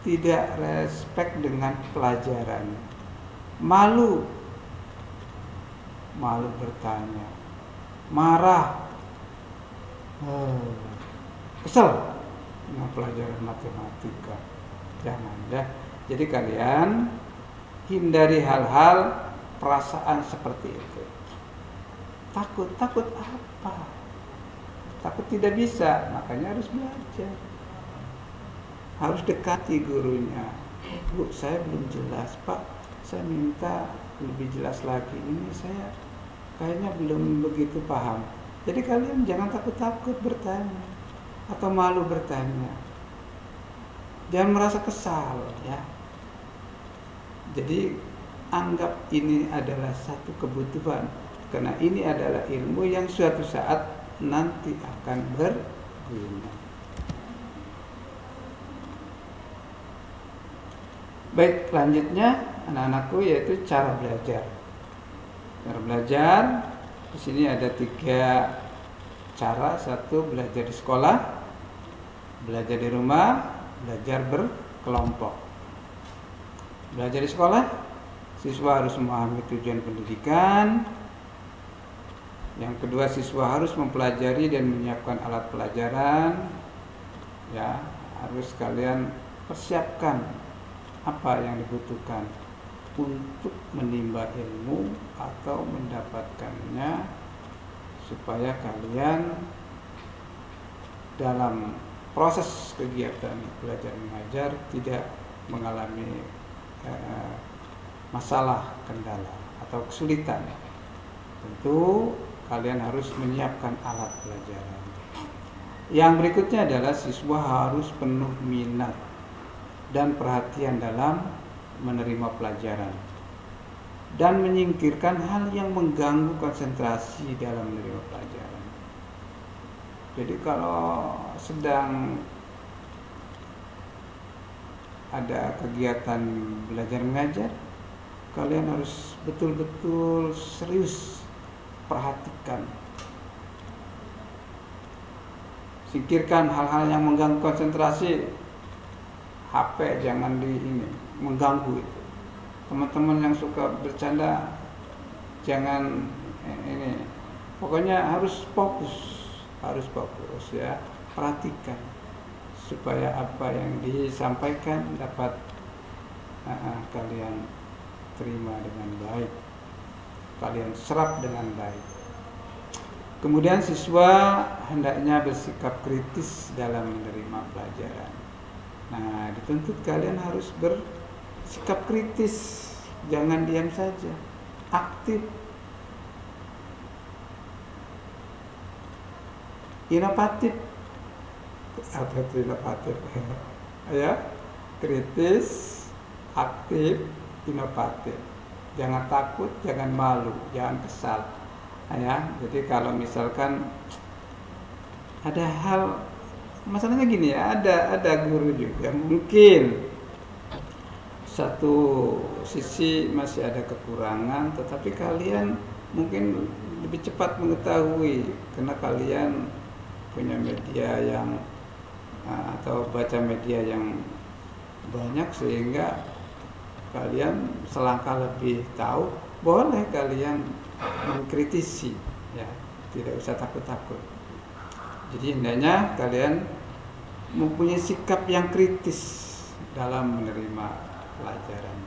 tidak respect dengan pelajaran, malu bertanya, marah, kesel dengan pelajaran matematika. Jangan ya. Jadi kalian hindari hal-hal perasaan seperti itu. Takut apa? Takut tidak bisa, makanya harus belajar. Harus dekati gurunya. Bu, saya belum jelas, Pak. Saya minta lebih jelas lagi. Ini saya kayaknya belum begitu paham. Jadi kalian jangan takut bertanya atau malu bertanya. Jangan merasa kesal ya. Jadi anggap ini adalah satu kebutuhan, karena ini adalah ilmu yang suatu saat nanti akan berguna. Baik, selanjutnya anak-anakku, yaitu cara belajar. Cara belajar di sini ada 3 cara. 1, belajar di sekolah, belajar di rumah, belajar berkelompok. Belajar di sekolah, siswa harus memahami tujuan pendidikan. Yang kedua, siswa harus mempelajari dan menyiapkan alat pelajaran. Ya, harus kalian persiapkan apa yang dibutuhkan untuk menimba ilmu atau mendapatkannya, supaya kalian dalam proses kegiatan belajar mengajar tidak mengalami masalah, kendala atau kesulitan. Tentu kalian harus menyiapkan alat pelajaran. Yang berikutnya adalah siswa harus penuh minat dan perhatian dalam menerima pelajaran dan menyingkirkan hal yang mengganggu konsentrasi dalam menerima pelajaran. Jadi kalau sedang ada kegiatan belajar mengajar, kalian harus betul-betul serius perhatikan. Singkirkan hal-hal yang mengganggu konsentrasi. HP jangan mengganggu itu. Teman-teman yang suka bercanda jangan pokoknya harus fokus ya. Perhatikan supaya apa yang disampaikan dapat kalian terima dengan baik, kalian serap dengan baik. Kemudian siswa hendaknya bersikap kritis dalam menerima pelajaran. Nah, dituntut kalian harus bersikap kritis, jangan diam saja, aktif, inovatif. Apa itu inovatif? Ya, kritis, aktif, inovatif. Jangan takut, jangan malu, jangan kesal. Ya, jadi kalau misalkan ada hal, masalahnya gini ya, ada guru juga mungkin satu sisi masih ada kekurangan, tetapi kalian mungkin lebih cepat mengetahui karena kalian punya media yang atau baca media yang banyak, sehingga kalian selangkah lebih tahu. Boleh kalian mengkritisi ya, tidak usah takut-takut. Jadi hendaknya kalian mempunyai sikap yang kritis dalam menerima pelajaran.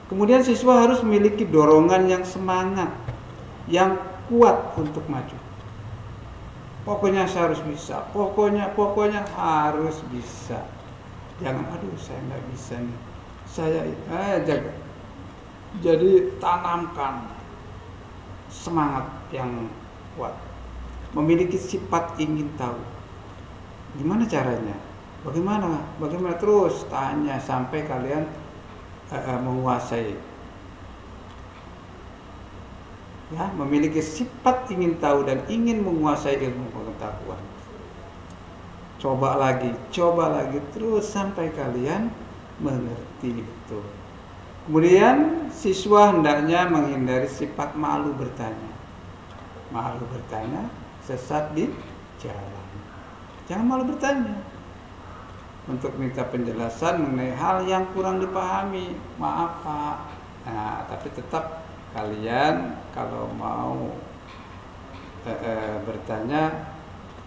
Kemudian siswa harus memiliki dorongan yang semangat, yang kuat untuk maju. Pokoknya saya harus bisa, pokoknya harus bisa. Jangan, aduh saya nggak bisa nih, saya jaga. Jadi tanamkan semangat yang kuat, memiliki sifat ingin tahu. Gimana caranya? Bagaimana terus tanya sampai kalian menguasai. Ya, memiliki sifat ingin tahu dan ingin menguasai ilmu pengetahuan. Coba lagi terus sampai kalian mengerti betul. Kemudian siswa hendaknya menghindari sifat malu bertanya. Malu bertanya sesat di jalan. Jangan malu bertanya untuk minta penjelasan mengenai hal yang kurang dipahami. Maaf Pak. Nah, tapi tetap kalian kalau mau bertanya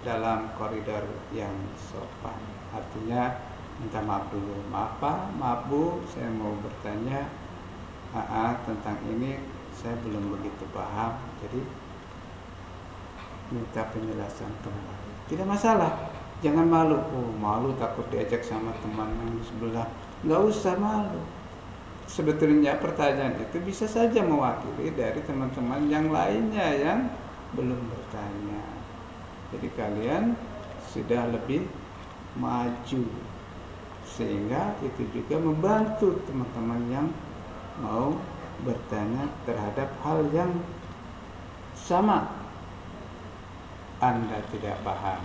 dalam koridor yang sopan, artinya minta maaf dulu. Maaf Pak, maaf Bu, saya mau bertanya tentang ini, saya belum begitu paham, jadi minta penjelasan kembali. Tidak masalah, jangan malu. Malu takut diajak sama teman yang sebelah. Nggak usah malu. Sebetulnya pertanyaan itu bisa saja mewakili dari teman-teman yang lainnya yang belum bertanya. Jadi kalian sudah lebih maju, sehingga itu juga membantu teman-teman yang mau bertanya terhadap hal yang sama Anda tidak paham.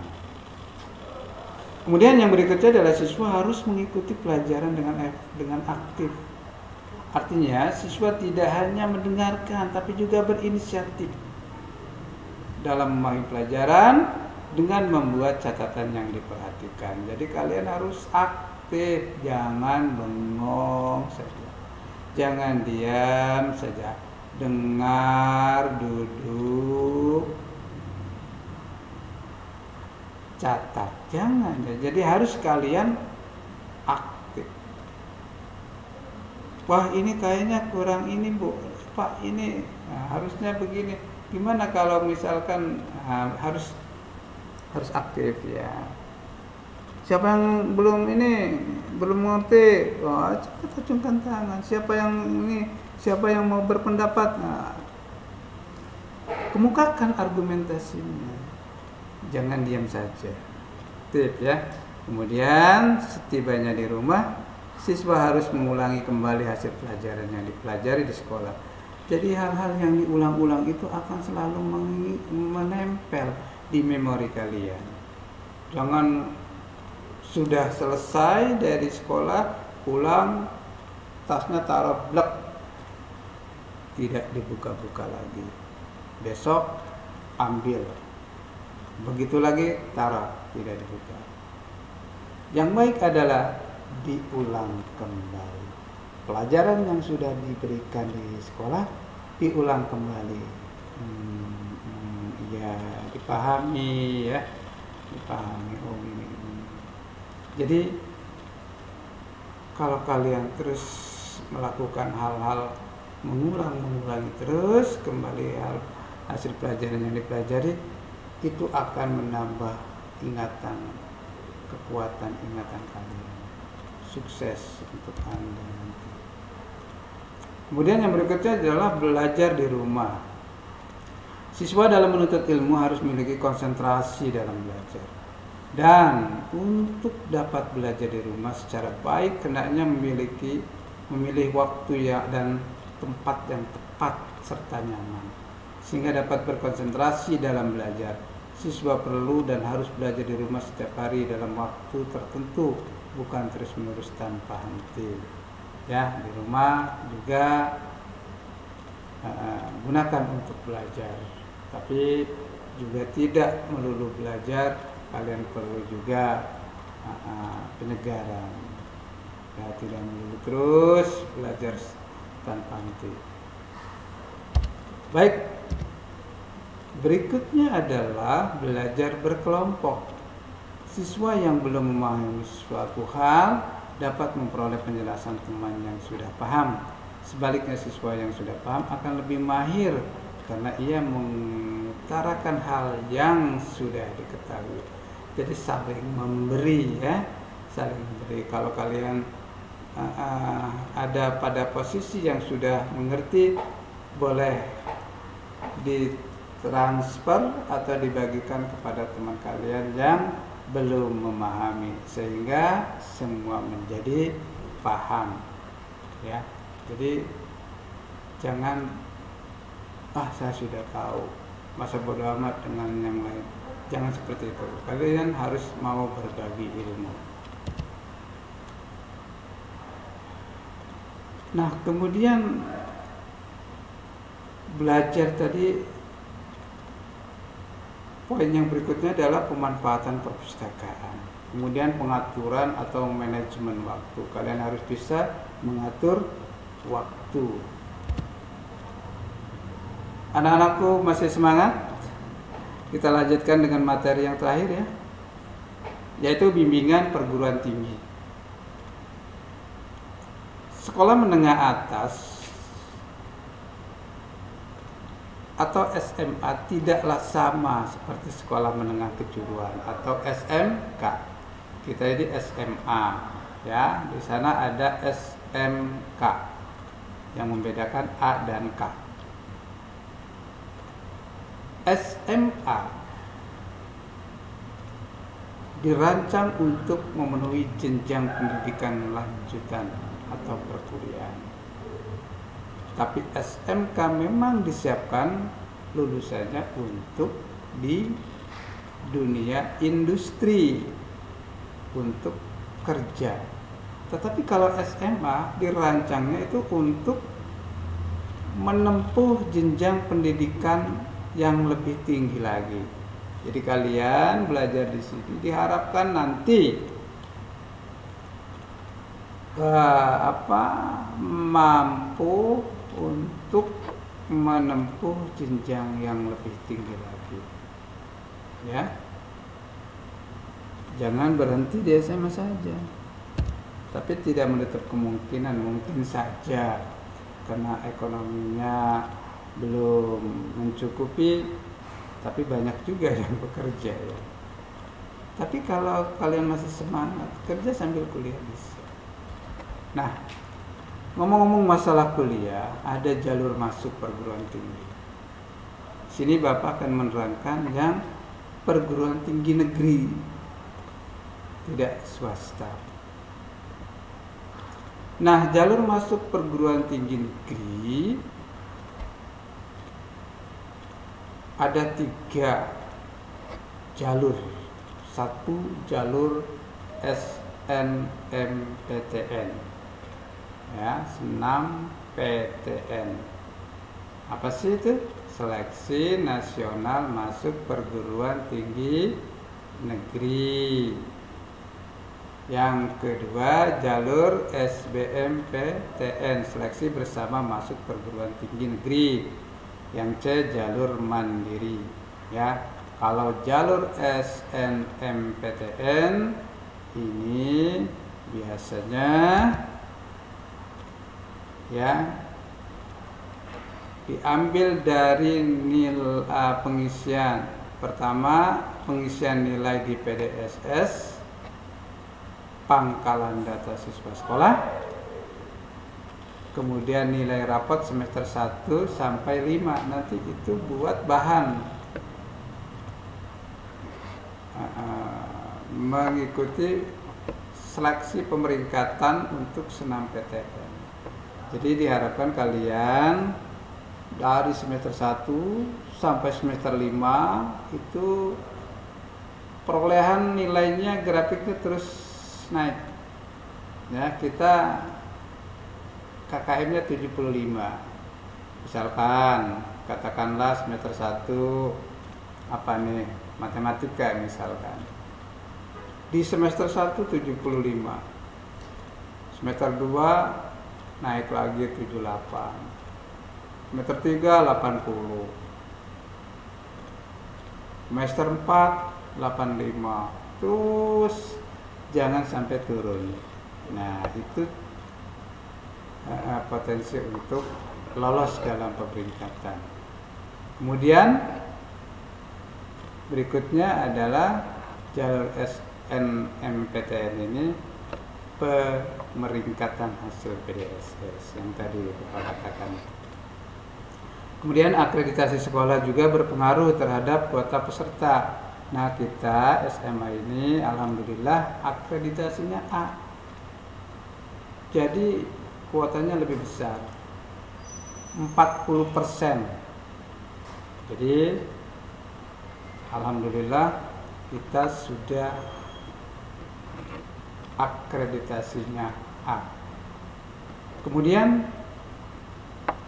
Kemudian yang berikutnya adalah siswa harus mengikuti pelajaran dengan aktif. Artinya siswa tidak hanya mendengarkan tapi juga berinisiatif dalam memahami pelajaran dengan membuat catatan yang diperhatikan. Jadi kalian harus aktif, jangan bengong saja. Jangan diam saja. Dengar, duduk, catat. Jangan. Jadi harus kalian aktif. Wah, ini kayaknya kurang ini Bu. Pak, ini harusnya begini. Gimana kalau misalkan harus aktif ya. Siapa yang belum mengerti, cepat acungkan tangan. Siapa yang mau berpendapat, kemukakan argumentasinya. Jangan diam saja. Aktif ya. Kemudian setibanya di rumah, siswa harus mengulangi kembali hasil pelajaran yang dipelajari di sekolah. Jadi hal-hal yang diulang-ulang itu akan selalu menempel di memori kalian. Jangan sudah selesai dari sekolah, pulang, tasnya taruh blek, tidak dibuka-buka lagi. Besok ambil, begitu lagi taruh, tidak dibuka. Yang baik adalah diulang kembali. Pelajaran yang sudah diberikan di sekolah diulang kembali. Ya, dipahami ya. Dipahami ini. Jadi kalau kalian terus melakukan hal-hal mengulangi terus kembali hasil pelajaran yang dipelajari, itu akan menambah kekuatan ingatan kalian. Sukses untuk Anda nanti. Kemudian yang berikutnya adalah belajar di rumah. Siswa dalam menuntut ilmu harus memiliki konsentrasi dalam belajar. Dan untuk dapat belajar di rumah secara baik, hendaknya memilih waktu dan tempat yang tepat serta nyaman, sehingga dapat berkonsentrasi dalam belajar. Siswa perlu dan harus belajar di rumah setiap hari dalam waktu tertentu, bukan terus-menerus tanpa henti. Ya, di rumah juga gunakan untuk belajar, tapi juga tidak melulu belajar. Kalian perlu juga penyegaran. Ya, tidak melulu terus belajar tanpa henti. Baik. Berikutnya adalah belajar berkelompok. Siswa yang belum memahami suatu hal dapat memperoleh penjelasan teman yang sudah paham. Sebaliknya, siswa yang sudah paham akan lebih mahir karena ia mengutarakan hal yang sudah diketahui. Jadi saling memberi ya, saling memberi. Kalau kalian ada pada posisi yang sudah mengerti, boleh ditransfer atau dibagikan kepada teman kalian yang belum memahami, sehingga semua menjadi paham, ya. Jadi jangan saya sudah tahu, masa bodoh amat dengan yang lain. Jangan seperti itu. Kalian harus mau berbagi ilmu. Nah, kemudian belajar tadi, poin yang berikutnya adalah pemanfaatan perpustakaan. Kemudian pengaturan atau manajemen waktu. Kalian harus bisa mengatur waktu. Anak-anakku masih semangat? Kita lanjutkan dengan materi yang terakhir ya, yaitu bimbingan perguruan tinggi. Sekolah menengah atas atau SMA tidaklah sama seperti sekolah menengah kejuruan atau SMK. Kita ini SMA, ya. Di sana ada SMK yang membedakan A dan K. SMA dirancang untuk memenuhi jenjang pendidikan lanjutan atau perkuliahan. Tapi SMK memang disiapkan lulusannya untuk di dunia industri, untuk kerja. Tetapi kalau SMA dirancangnya itu untuk menempuh jenjang pendidikan yang lebih tinggi lagi. Jadi kalian belajar di sini diharapkan nanti mampu untuk menempuh jenjang yang lebih tinggi lagi. Ya. Jangan berhenti di SMA saja. Tapi tidak menutup kemungkinan, mungkin saja karena ekonominya belum mencukupi, tapi banyak juga yang bekerja ya. Tapi kalau kalian masih semangat, kerja sambil kuliah bisa. Nah, ngomong-ngomong masalah kuliah, ada jalur masuk perguruan tinggi. Sini Bapak akan menerangkan yang perguruan tinggi negeri, tidak swasta. Nah, jalur masuk perguruan tinggi negeri ada 3 jalur. Satu jalur SNMPTN, ya, SNMPTN. Apa sih itu? Seleksi Nasional Masuk Perguruan Tinggi Negeri. Yang kedua jalur SBMPTN, Seleksi Bersama Masuk Perguruan Tinggi Negeri. Yang C jalur mandiri, ya. Kalau jalur SNMPTN ini biasanya ya diambil dari nilai pengisian. Pertama, pengisian nilai di PDSS, pangkalan data siswa sekolah. Kemudian nilai rapot semester 1 sampai 5, nanti itu buat bahan mengikuti seleksi pemeringkatan untuk SNMPTN. Jadi diharapkan kalian dari semester 1 sampai semester 5 itu perolehan nilainya grafiknya terus naik. Ya, kita KKM-nya 75. Misalkan katakanlah semester 1 apa nih? Matematika misalkan. Di semester 1 75. Semester 2 naik lagi 78. Semester 3 80. Semester 4 85. Terus jangan sampai turun. Nah, itu potensi untuk lolos dalam pemeringkatan. Kemudian berikutnya adalah jalur SNMPTN ini pemeringkatan hasil PDSS yang tadi Bapak katakan. Kemudian akreditasi sekolah juga berpengaruh terhadap kuota peserta. Nah, kita SMA ini alhamdulillah akreditasinya A. Jadi kuotanya lebih besar. 40%. Jadi alhamdulillah kita sudah akreditasinya A. Kemudian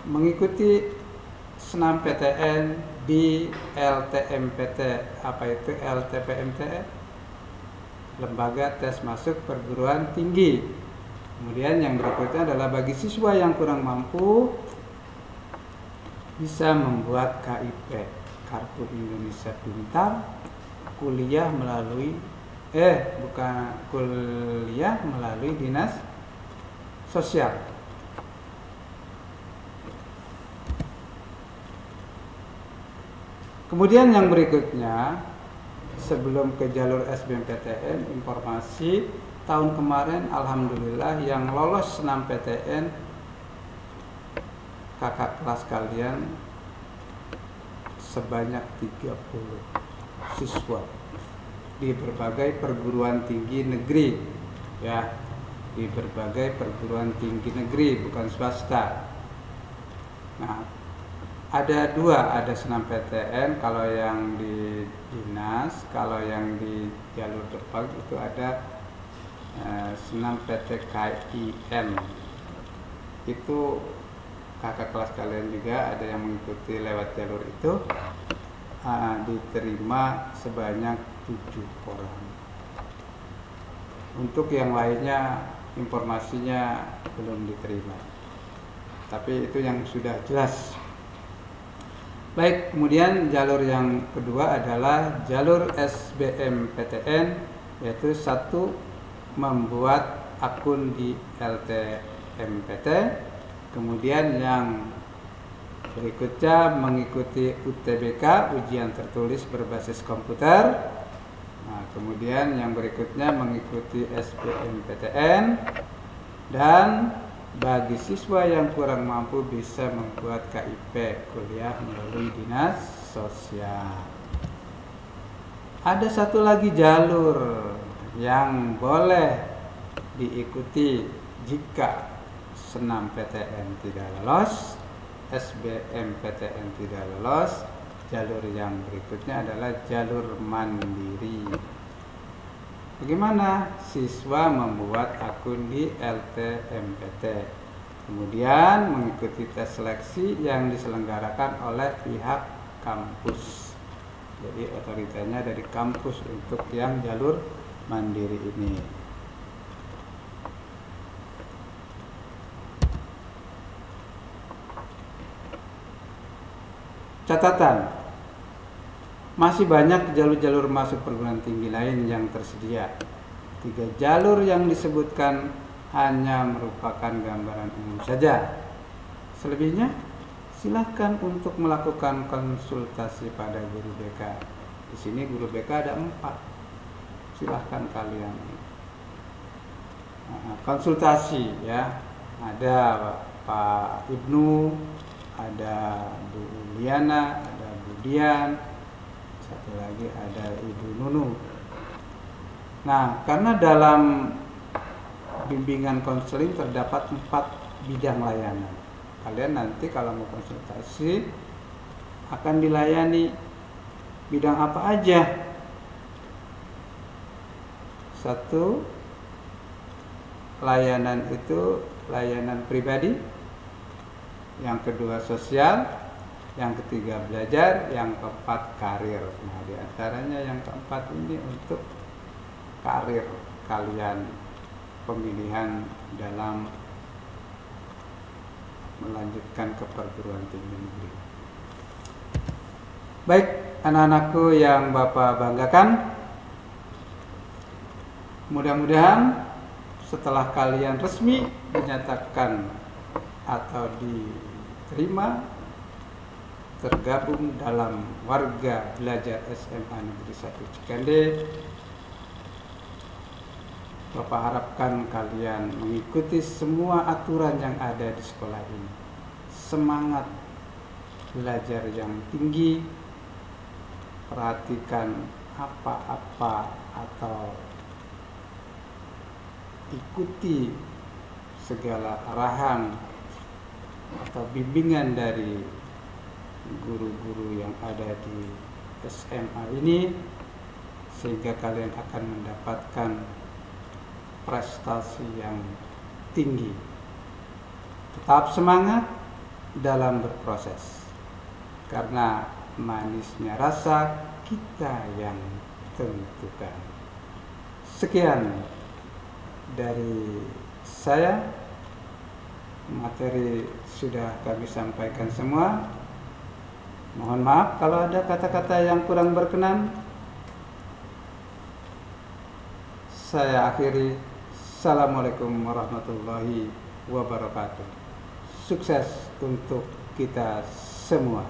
mengikuti senam PTN di LTMPT. Apa itu LTPMT? Lembaga Tes Masuk Perguruan Tinggi. Kemudian yang berikutnya adalah bagi siswa yang kurang mampu bisa membuat KIP, Kartu Indonesia Pintar, kuliah melalui dinas sosial. Kemudian yang berikutnya, sebelum ke jalur SBMPTN, informasi tahun kemarin alhamdulillah yang lolos senam PTN kakak kelas kalian sebanyak 30 siswa di berbagai perguruan tinggi negeri, ya, di berbagai perguruan tinggi negeri, bukan swasta. Nah, ada dua, ada senam PTN kalau yang di dinas, kalau yang di jalur depan itu ada senam PTKIM. Itu kakak kelas kalian juga ada yang mengikuti lewat jalur itu, diterima sebanyak 7 orang. Untuk yang lainnya informasinya belum diterima, tapi itu yang sudah jelas. Baik, kemudian jalur yang kedua adalah jalur SBMPTN, yaitu 1. Membuat akun di LTMPT. Kemudian yang berikutnya mengikuti UTBK, ujian tertulis berbasis komputer. Nah, kemudian yang berikutnya mengikuti SBMPTN, dan bagi siswa yang kurang mampu bisa membuat KIP, kuliah melalui dinas sosial. Ada satu lagi jalur yang boleh diikuti jika senam PTN tidak lolos, SBMPTN tidak lolos. Jalur yang berikutnya adalah jalur mandiri. Bagaimana? Siswa membuat akun di LTMPT, kemudian mengikuti tes seleksi yang diselenggarakan oleh pihak kampus. Jadi otoritasnya dari kampus untuk yang jalur mandiri ini. Catatan, masih banyak jalur-jalur masuk perguruan tinggi lain yang tersedia. 3 jalur yang disebutkan hanya merupakan gambaran umum saja. Selebihnya, silakan untuk melakukan konsultasi pada guru BK. Di sini guru BK ada 4. Silahkan kalian konsultasi, ya. Ada Pak Ibnu, ada Bu Liana, ada Bu Dian, satu lagi ada Ibu Nunu. Nah, karena dalam bimbingan konseling terdapat 4 bidang layanan. Kalian nanti kalau mau konsultasi akan dilayani bidang apa aja. 1, layanan itu layanan pribadi. Yang kedua sosial, yang ketiga belajar, yang keempat karir. Nah, diantaranya yang keempat ini untuk karir kalian, pemilihan dalam melanjutkan ke perguruan tinggi negeri. Baik, anak-anakku yang Bapak banggakan, mudah-mudahan setelah kalian resmi dinyatakan atau diterima tergabung dalam warga belajar SMA Negeri 1 Cikande, Bapak harapkan kalian mengikuti semua aturan yang ada di sekolah ini. Semangat belajar yang tinggi, perhatikan apa-apa atau ikuti segala arahan atau bimbingan dari guru-guru yang ada di SMA ini, sehingga kalian akan mendapatkan prestasi yang tinggi. Tetap semangat dalam berproses, karena manisnya rasa kita yang tentukan. Sekian dari saya, materi sudah kami sampaikan semua. Mohon maaf kalau ada kata-kata yang kurang berkenan. Saya akhiri. Assalamualaikum warahmatullahi wabarakatuh. Sukses untuk kita semua.